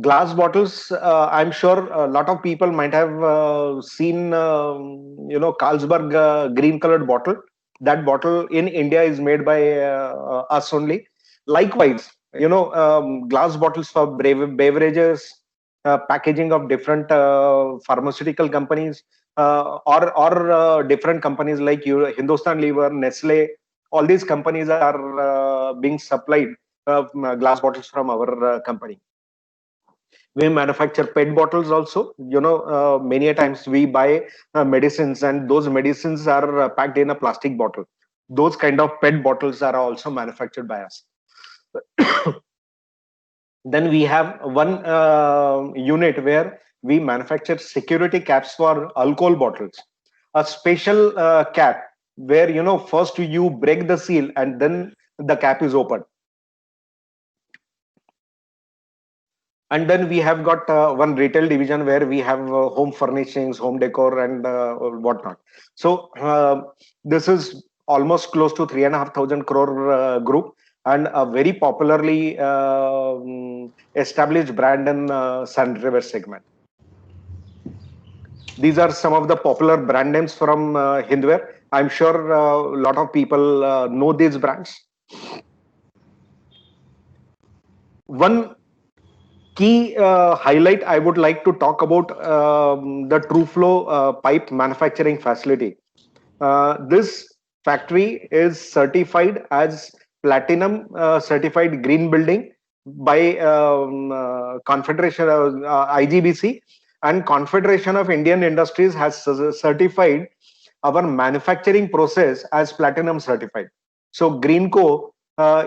Glass bottles, I'm sure a lot of people might have seen, Carlsberg green colored bottle. That bottle in India is made by us only. Likewise, glass bottles for beverages, packaging of different pharmaceutical companies, or different companies like Hindustan Lever, Nestle. All these companies are being supplied glass bottles from our company. We manufacture PET bottles also. Many a times we buy medicines, and those medicines are packed in a plastic bottle. Those kind of PET bottles are also manufactured by us. Then we have one unit where we manufacture security caps for alcohol bottles. A special cap where, first you break the seal and then the cap is opened. And then we have got one retail division where we have home furnishings, home decor, and whatnot. So this is almost close to 3,500 crore group, and a very popularly established brand in sanitaryware segment. These are some of the popular brand names from Hindware. I'm sure a lot of people know these brands. One key highlight I would like to talk about the TrueFlow pipe manufacturing facility. This factory is certified as platinum certified green building by Confederation IGBC, and Confederation of Indian Industries has certified our manufacturing process as platinum certified. So Greenco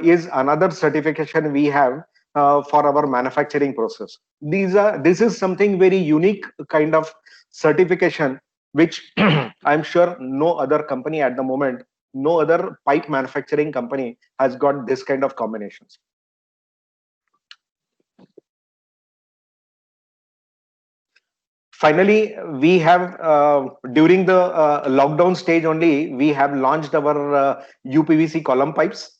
is another certification we have for our manufacturing process. This is something very unique kind of certification, which I'm sure no other company at the moment, no other pipe manufacturing company has got this kind of combinations. Finally, we have during the lockdown stage only, we have launched our UPVC column pipes.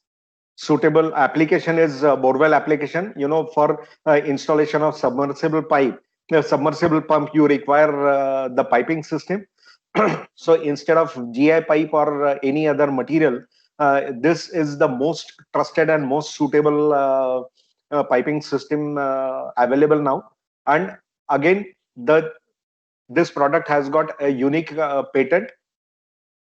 Suitable application is borewell application. For installation of submersible pipe, submersible pump, you require the piping system. So instead of GI pipe or any other material, this is the most trusted and most suitable piping system available now. And again, this product has got a unique patent.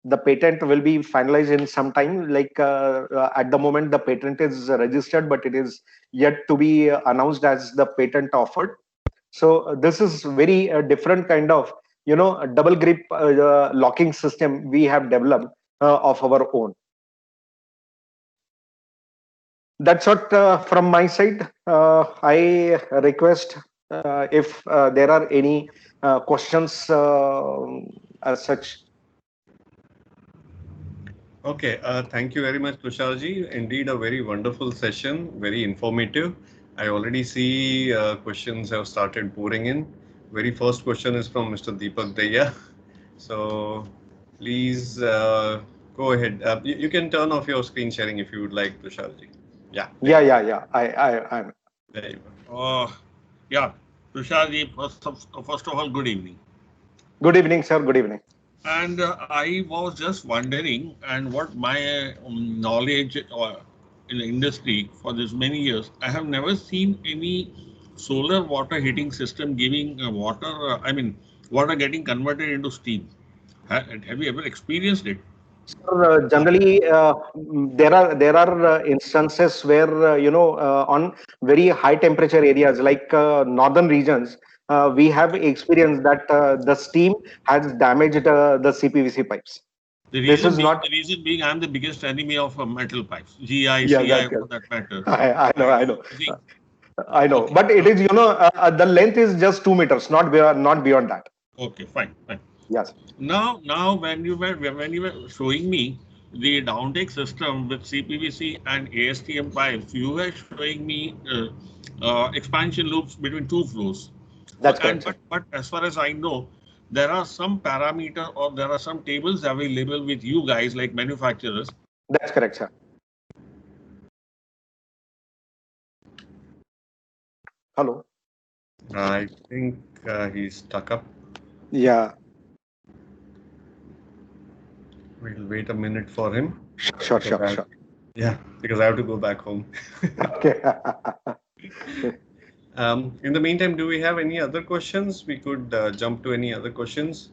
The patent will be finalized in some time. Like at the moment, the patent is registered, but it is yet to be announced as the patent offered. So this is very different kind of, double grip locking system we have developed of our own. That's what from my side. I request if there are any questions as such. Okay, thank you very much, Tusharji. Indeed, a very wonderful session, very informative. I already see questions have started pouring in. Very first question is from Mr. Deepak Daya. So please go ahead. You can turn off your screen sharing if you would like, Tusharji. Yeah. Yeah. I'm. There you go. Yeah, Tusharji, first of all, good evening. Good evening, sir. Good evening. And I was just wondering, and what my knowledge in the industry for this many years, I have never seen any solar water heating system giving water getting converted into steam. Have you ever experienced it? Sir, generally, there are instances where on very high temperature areas like northern regions, we have experienced that the steam has damaged the CPVC pipes. The reason being, I'm the biggest enemy of metal pipes, GI, CI, for that matter. I know. I know, Okay. but it is, the length is just 2 meters, not beyond that. Okay, fine. Yes. Now, when you were showing me the downtake system with CPVC and ASTM pipes, you were showing me expansion loops between two flows. So, That's correct, sir. but as far as I know, there are some parameter or there are some tables available with you guys like manufacturers. That's correct, sir. Hello. I think he's stuck up. Yeah. We'll wait a minute for him. Sure. Yeah, because I have to go back home. Okay. In the meantime, do we have any other questions? We could jump to any other questions.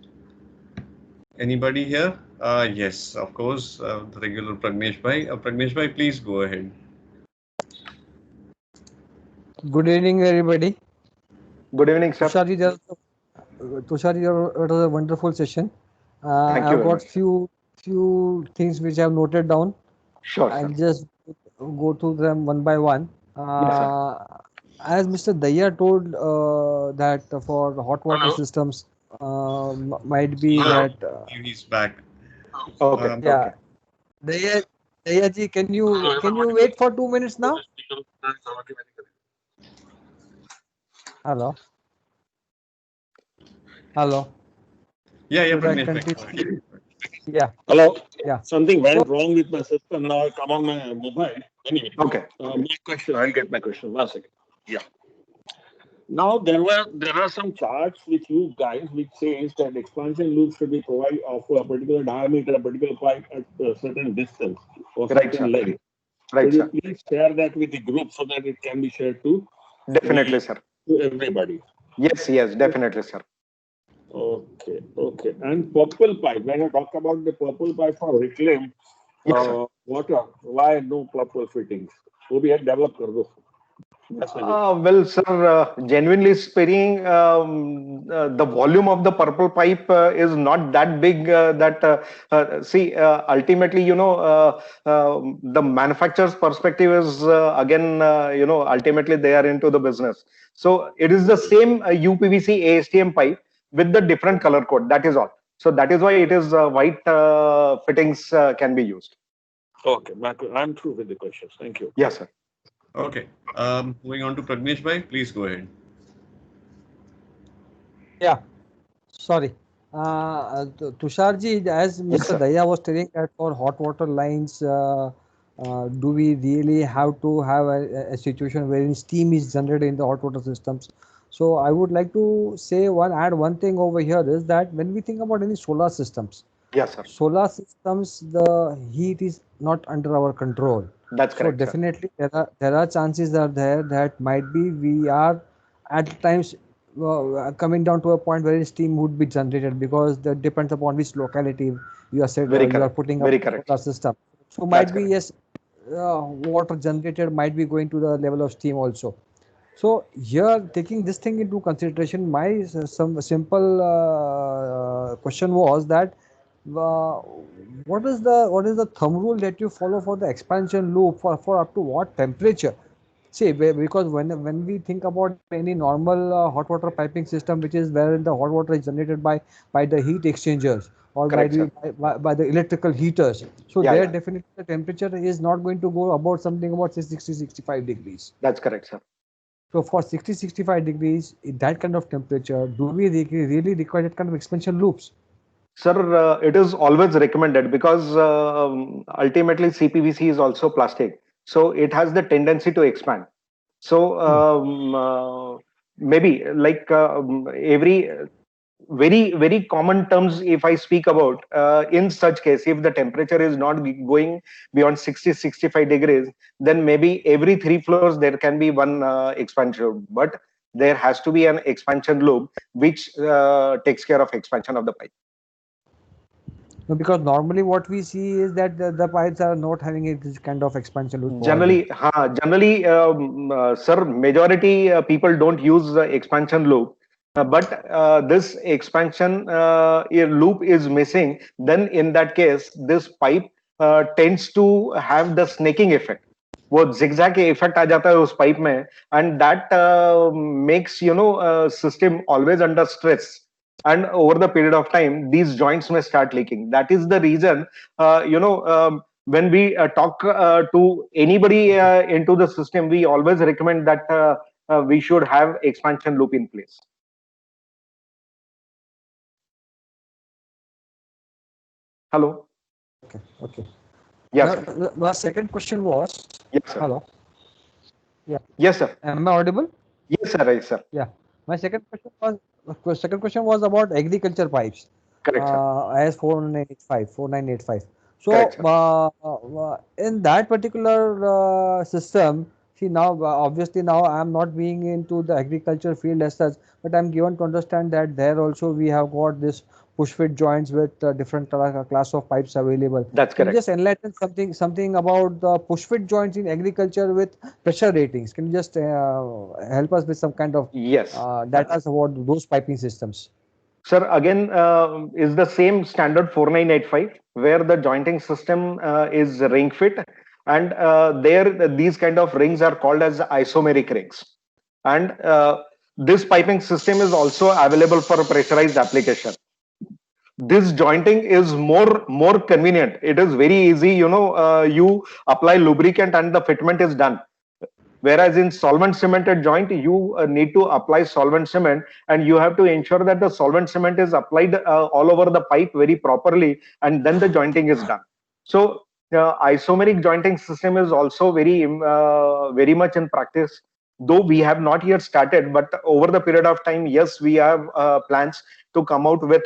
Anybody here? Yes, of course, the regular Pragnesh Bhai. Pragnesh Bhai, please go ahead. Good evening, everybody. Good evening, sir. Tusharji, it was a wonderful session. Thank you I've very got much. few things which I've noted down. Sure, I'll sir. just go through them one by one. Yes, sir. As Mr. Daya told that for hot water systems might be that. He's back. Okay. Yeah. Daya ji, can you wait for 2 minutes now? Hello. Yeah, Should I Pragnesh Bhai. continue? Yeah. Hello. Yeah. Something went wrong with my system. Now I come on my mobile. Anyway. Okay. My question. I'll get my question. 1 second. Yeah. Now there are some charts with you guys which says that expansion loops should be provided of a particular diameter, a particular pipe at a certain distance or Right, certain sir. length. Right, Could you sir. please share that with the group so that it can be shared to Definitely, sir. everybody? Yes, definitely, sir. Okay. And purple pipe. When I talk about the purple pipe for reclaim Yes, sir. water, why no purple fittings? वो भी एक develop कर दो. Well, sir, genuinely speaking, the volume of the purple pipe is not that big. Ultimately, the manufacturer's perspective is again, ultimately they are into the business. So it is the same UPVC ASTM pipe with the different color code. That is all. So that is why it is white fittings can be used. Okay, I'm through with the questions. Thank you. Yes, sir. Okay. Moving on to Pragnesh Bhai, please go ahead. Yeah. Sorry. Tusharji, as Mr. Daya was telling that for hot water lines, do we really have to have a situation wherein steam is generated in the hot water systems? So I would like to add one thing over here is that when we think about any solar systems, yes, sir. Solar systems, the heat is not under our control. That's correct. So definitely there are chances are there that might be we are at times coming down to a point where steam would be generated because that depends upon which locality you are said you are putting up a solar system. So might be yes, water generated might be going to the level of steam also. So here, taking this thing into consideration, my some simple question was that what is the thumb rule that you follow for the expansion loop for up to what temperature? See, because when we think about any normal hot water piping system, which is wherein the hot water is generated by the heat exchangers or by the electrical heaters, so there definitely the temperature is not going to go about something about say 60-65 degrees. That's correct, sir. So for 60-65 degrees, that kind of temperature, do we really require that kind of expansion loops? Sir, it is always recommended because ultimately CPVC is also plastic. So it has the tendency to expand. So maybe like every very common terms, if I speak about, in such case, if the temperature is not going beyond 60-65 degrees, then maybe every 3 floors there can be one expansion. But there has to be an expansion loop which takes care of expansion of the pipe. No, because normally what we see is that the pipes are not having this kind of expansion loop. Generally, sir, majority people don't use the expansion loop. But this expansion loop is missing. Then in that case, this pipe tends to have the snaking effect. वो zigzag effect आ जाता है उस pipe में, and that makes system always under stress. and over the period of time these joints may start leaking. That is the reason, when we talk to anybody into the system, we always recommend that we should have expansion loop in place. Hello. Okay. Yes, Now, sir. my second question was, Yes, sir. hello. Yeah. Yes, sir. Am I audible? Yes, sir. Yes, sir. Yeah. My second question was about agriculture pipes. Correct, sir. As 4985. Correct, So, sir. in that particular system, see now, obviously now I am not being into the agriculture field as such, but I'm given to understand that there also we have got this push fit joints with different class of pipes available. That's Can you correct. just enlighten something about the push fit joints in agriculture with pressure ratings? Can you just help us with some kind of Yes. data about those piping systems? Sir, again, is the same standard 4985 where the jointing system is ring fit, and there these kind of rings are called as isomeric rings. And this piping system is also available for pressurized application. This jointing is more convenient. It is very easy. You apply lubricant and the fitment is done. Whereas in solvent cemented joint, you need to apply solvent cement, and you have to ensure that the solvent cement is applied all over the pipe very properly, and then the jointing is done. So isomeric jointing system is also very much in practice, though we have not yet started. But over the period of time, yes, we have plans to come out with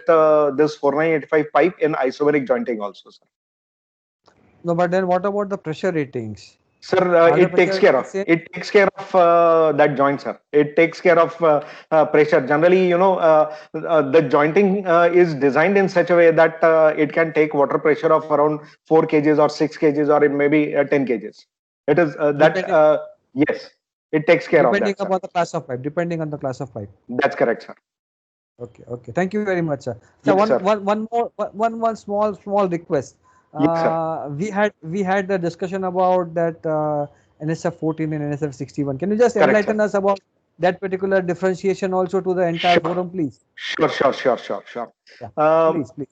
this 4985 pipe in isomeric jointing also, sir. No, but then what about the pressure ratings? Sir, Are the it takes pressure care ratings of same? it takes care of that joint, sir. It takes care of pressure. Generally, the jointing is designed in such a way that it can take water pressure of around 4 kgs or 6 kgs, or it may be 10 kgs. It is that Depending yes, it takes care of depending that, sir. upon the class of pipe. Depending on the class of pipe. That's correct, sir. Okay. Thank you very much, sir. So Yes, sir. one small request. Yes, sir. We had the discussion about that NSF 14 and NSF 61. Can you just Correct, enlighten sir. us about that particular differentiation also to the entire Sure, forum, please? sure. Yeah, Um, please.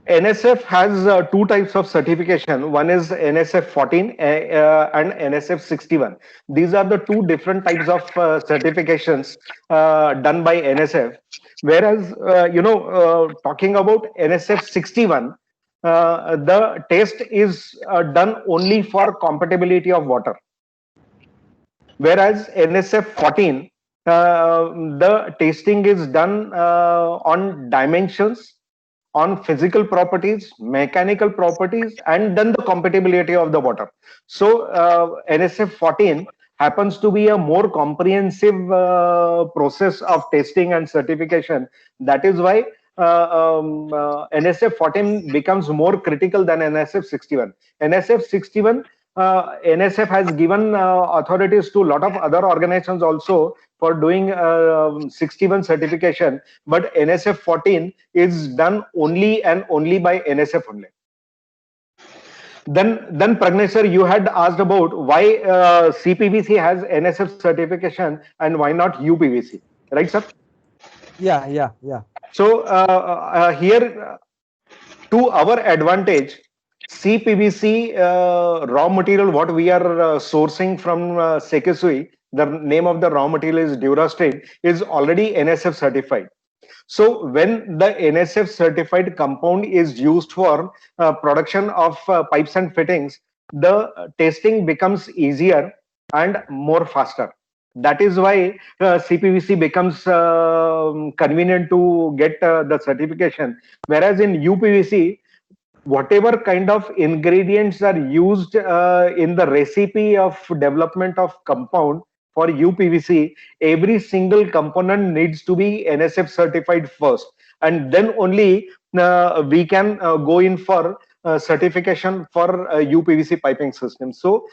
NSF has two types of certification. One is NSF 14 and NSF 61. These are the two different types of certifications done by NSF. Whereas, talking about NSF 61, the test is done only for compatibility of water. Whereas NSF 14, the testing is done on dimensions, on physical properties, mechanical properties, and then the compatibility of the water. So NSF 14 happens to be a more comprehensive process of testing and certification. That is why NSF 14 becomes more critical than NSF 61. NSF 61, NSF has given authorities to a lot of other organizations also for doing 61 certification, but NSF 14 is done only and only by NSF only. Then Pragnesh sir, you had asked about why CPVC has NSF certification and why not UPVC, right, sir? Yeah. So here, to our advantage, CPVC raw material, what we are sourcing from Sekisui, the name of the raw material is Durastream, is already NSF certified. So when the NSF certified compound is used for production of pipes and fittings, the testing becomes easier and more faster. That is why CPVC becomes convenient to get the certification. Whereas in UPVC, whatever kind of ingredients are used in the recipe of development of compound for UPVC, every single component needs to be NSF certified first, and then only we can go in for certification for UPVC piping system. So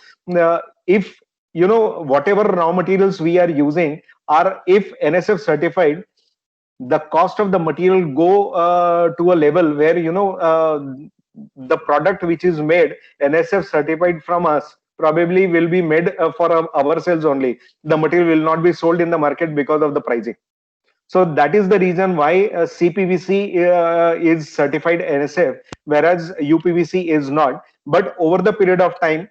if whatever raw materials we are using are, if NSF certified, the cost of the material go to a level where the product which is made NSF certified from us probably will be made for ourselves only. The material will not be sold in the market because of the pricing. So that is the reason why CPVC is certified NSF, whereas UPVC is not. But over the period of time,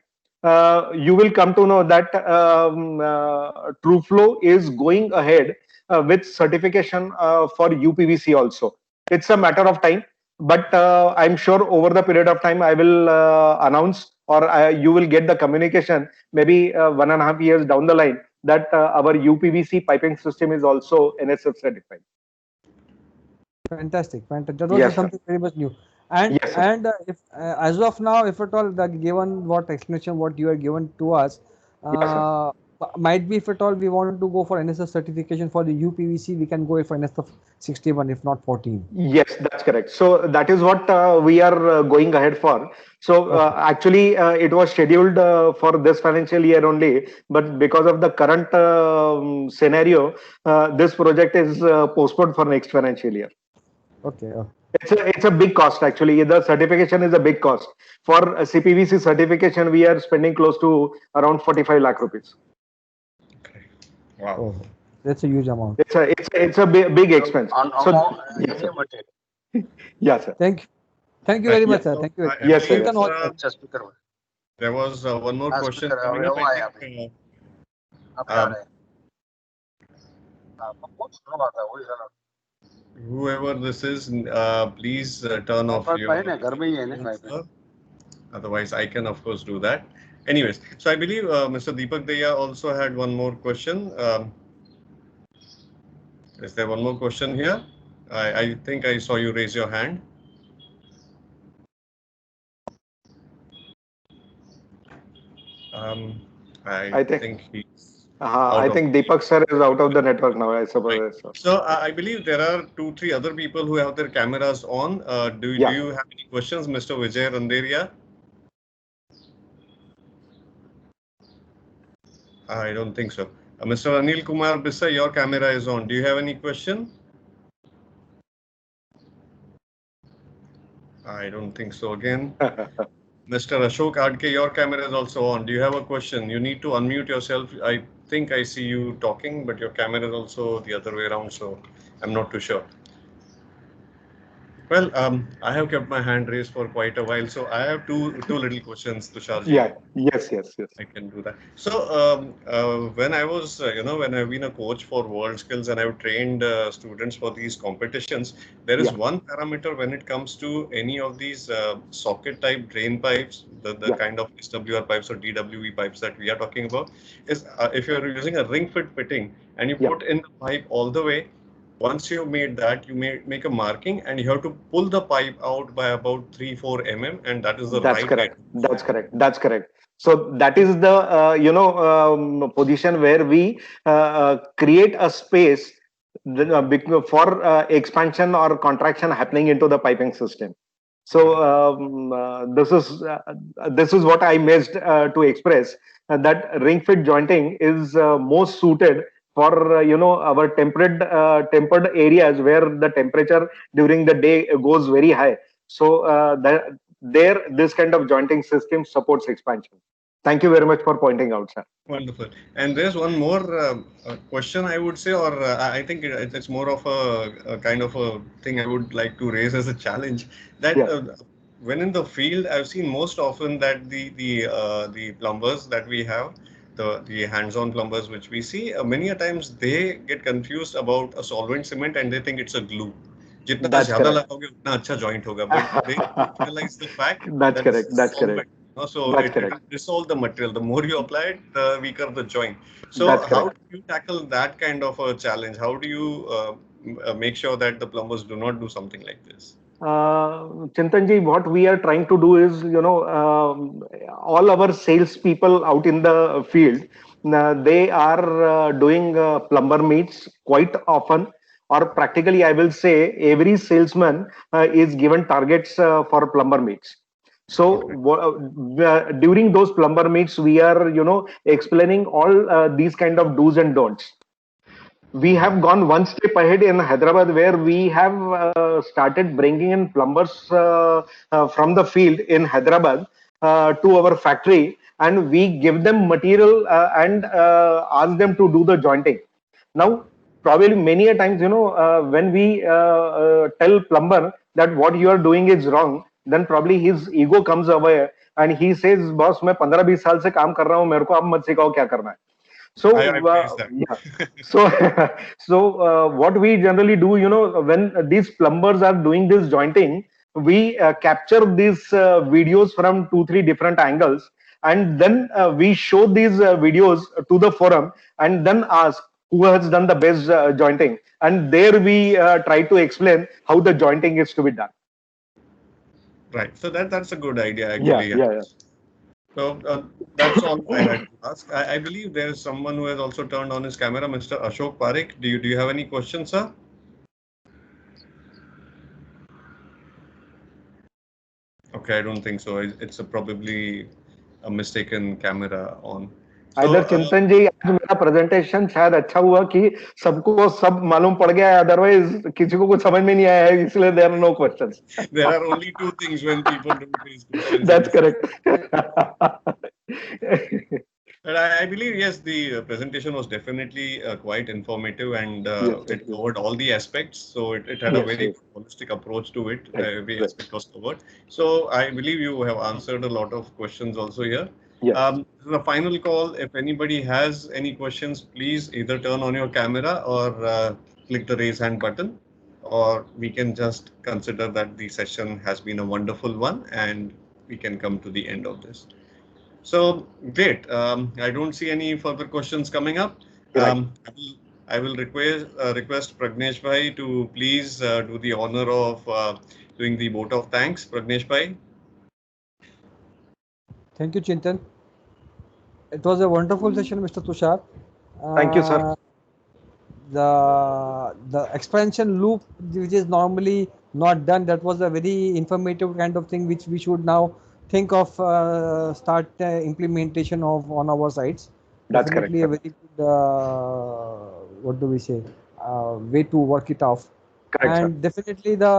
you will come to know that TrueFlow is going ahead with certification for UPVC also. It's a matter of time, but I'm sure over the period of time I will announce, or you will get the communication maybe 1.5 years down the line, that our UPVC piping system is also NSF certified. Fantastic, fantastic. That was Yes, sir. something very much new. And Yes, sir. if as of now, if at all, the given what explanation what you are given to us, Yes, sir. might be if at all we want to go for NSF certification for the UPVC, we can go for NSF 61, if not 14. Yes, that's correct. So that is what we are going ahead for. So actually, it was scheduled for this financial year only, but because of the current scenario, this project is postponed for next financial year. Okay. It's a big cost actually. The certification is a big cost. For a CPVC certification, we are spending close to around 45 lakh rupees. Wow. Oh, that's a huge amount. It's a big expense. So yes, sir. Yeah, sir. Thank you very much, sir. Thank you. Yes, sir. Chintan, all right. There was one more question coming up. I think, whoever this is, please turn off your phone. Otherwise, I can of course do that. Anyways, so I believe Mr. Deepak Deya also had one more question. Is there one more question here? I think I saw you raise your hand. I think he's. I think Deepak sir is out of the network now, I suppose. Right. So I believe there are 2-3 other people who have their cameras on. Do you have any questions, Mr. Vijay Randeria? I don't think so. Mr. Anil Kumar Bisa, your camera is on. Do you have any question? I don't think so again. Mr. Ashok Adke, your camera is also on. Do you have a question? You need to unmute yourself. I think I see you talking, but your camera is also the other way around, so I'm not too sure. Well, I have kept my hand raised for quite a while, so I have two little questions, Tushar. Yeah. Yes. I can do that. So when I was, when I've been a coach for World Skills and I've trained students for these competitions, there is one parameter when it comes to any of these socket type drain pipes, the kind of SWR pipes or DWE pipes that we are talking about, is if you're using a ring fit fitting and you put in the pipe all the way. Once you've made that, you may make a marking and you have to pull the pipe out by about 3-4 mm, and that is the That's right correct. way. That's correct. So that is the position where we create a space for expansion or contraction happening into the piping system. So this is what I missed to express, that ring fit jointing is most suited for our tempered areas where the temperature during the day goes very high. So this kind of jointing system supports expansion. Thank you very much for pointing out, sir. Wonderful. And there's one more question I would say, or I think it's more of a kind of a thing I would like to raise as a challenge, that when in the field, I've seen most often that the plumbers that we have, the hands-on plumbers which we see, many a times they get confused about a solvent cement and they think it's a glue. जितना ज़्यादा लगाओगे उतना अच्छा joint होगा, but they realize the fact that's correct. That's correct. So it will dissolve the material. The more you apply it, the weaker the joint. So how do you tackle that kind of a challenge? How do you make sure that the plumbers do not do something like this? Chintanji, what we are trying to do is, all our sales people out in the field, they are doing plumber meets quite often, or practically, I will say, every salesman is given targets for plumber meets. So during those plumber meets, we are, explaining all these kind of do's and don'ts. We have gone one step ahead in Hyderabad, where we have started bringing in plumbers from the field in Hyderabad to our factory, and we give them material and ask them to do the jointing. Now, probably many a times, when we tell plumber that what you are doing is wrong, then probably his ego comes away and he says, boss, मैं 15-20 साल से काम कर रहा हूँ, मेरे को अब मत सिखाओ क्या करना है. So I face that. yeah, so what we generally do, when these plumbers are doing this jointing, we capture these videos from 2-3 different angles, and then we show these videos to the forum, and then ask who has done the best jointing, and there we try to explain how the jointing is to be done. Right. So that's a good idea, Yeah, actually. yeah. So that's all I had to ask. I believe there is someone who has also turned on his camera, Mr. Ashok Parekh. Do you have any questions, sir? Okay, I don't think so. It's probably a mistaken camera on. इधर चिंतन जी, आज मेरा presentation शायद अच्छा हुआ कि सबको सब मालूम पड़ गया है, अदरवाइज किसी को कुछ समझ में नहीं आया है, इसलिए there are no questions. There are only two things when people don't raise questions. That's correct. But I believe, yes, the presentation was definitely quite informative, and it covered all the aspects. So it had a very holistic approach to it. Every aspect was covered. So I believe you have answered a lot of questions also here. Yes. The final call, if anybody has any questions, please either turn on your camera or click the raise hand button, or we can just consider that the session has been a wonderful one and we can come to the end of this. So great. I don't see any further questions coming up. I will request Pragnesh Bhai to please do the honor of doing the vote of thanks. Pragnesh Bhai. Thank you, Chintan. It was a wonderful session, Mr. Tushar. Thank you, sir. The expansion loop, which is normally not done, that was a very informative kind of thing, which we should now think of start implementation of on our sites. That's definitely correct. A very good, what do we say, way to work it off. Correct, and sir. Definitely the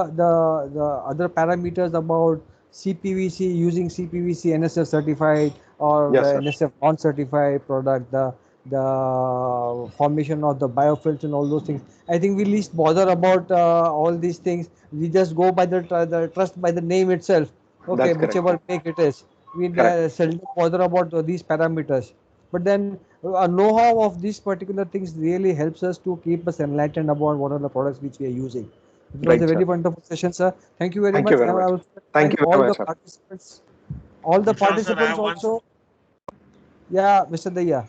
other parameters about CPVC, using CPVC NSF certified or Yes, the sir. NSF non-certified product, the formation of the biofilms and all those things. I think we least bother about all these things. We just go by the trust by the name itself. Okay, That's correct. whichever make it is. We Correct. seldom bother about these parameters. But then a know-how of these particular things really helps us to keep us enlightened about what are the products which we are using. It was Right, a very sir. wonderful session, sir. Thank you very Thank much. you very I much. will Thank you all very the much, sir. participants. All the Tushar, sir, I participants have one- also. Yeah, Mr. Daya.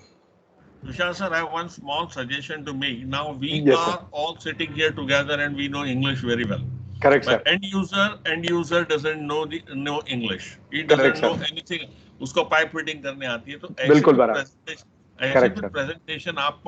Tushar, sir, I have one small suggestion to make. Now we Yes, sir. are all sitting here together and we know English very well. Correct, sir. But end user doesn't know English. He Correct, doesn't know sir. anything. उसको pipe fitting करने आती है तो बिल्कुल बराबर. ऐसे Correct, भी sir. presentation आप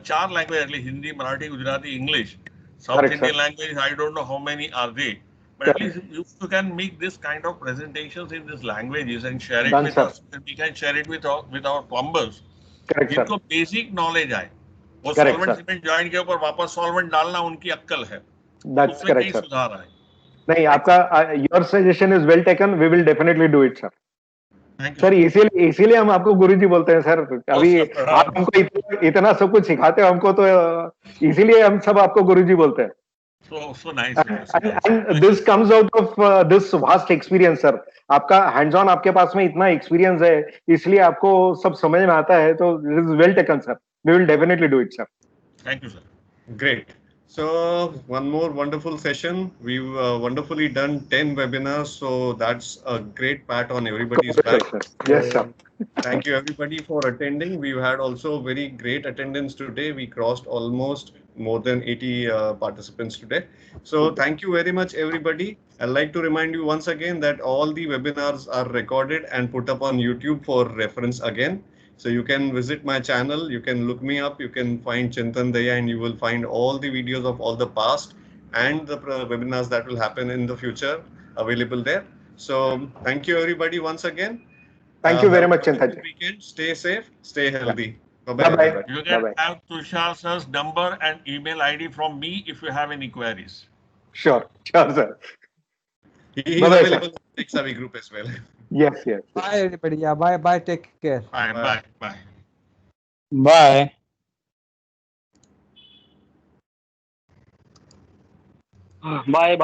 4 language, Hindi, Marathi, Gujarati, English. South Correct, Indian sir. languages, I don't know how many are they. But at Correct. least you can make this kind of presentations in these languages and share it Done, with sir. us. And we can share it with our plumbers. Correct, sir. जिनको basic knowledge आए वो Correct, solvent sir. Cement joint के ऊपर वापस solvent डालना उनकी अक्कल है. That's उसमें correct, कहीं sir. सुधार आए. नहीं, आपका your suggestion is well taken. We will definitely do it, sir. Thank you. Sir इसीलिए हम आपको गुरुजी बोलते हैं सर. अभी आप हमको इतना सब कुछ सिखाते हो हमको, तो इसीलिए हम सब आपको गुरुजी बोलते हैं. So nice. And this comes out of this vast experience, sir. आपका hands on, आपके पास में इतना experience है, इसलिए आपको सब समझ में आता है. तो it is well taken, sir. We will definitely do it, sir. Thank you, sir. Great. So one more wonderful session. We've wonderfully done 10 webinars. So that's a great pat on everybody's back. Yes, sir. Thank you everybody for attending. We've had also very great attendance today. We crossed almost more than 80 participants today. So thank you very much, everybody. I'd like to remind you once again that all the webinars are recorded and put up on YouTube for reference again. So you can visit my channel, you can look me up, you can find Chintan Daya, and you will find all the videos of all the past and the webinars that will happen in the future available there. So thank you everybody once again. Thank you very much, Chintan. Weekend. Stay safe, stay healthy. Bye-bye. You can have Tushar sir's number and email ID from me if you have any queries. Sure, sir. He is available in the Tech-Savvy group as well. Yes. Bye, everybody. Yeah, bye. Take care. Bye. Bye. Bye.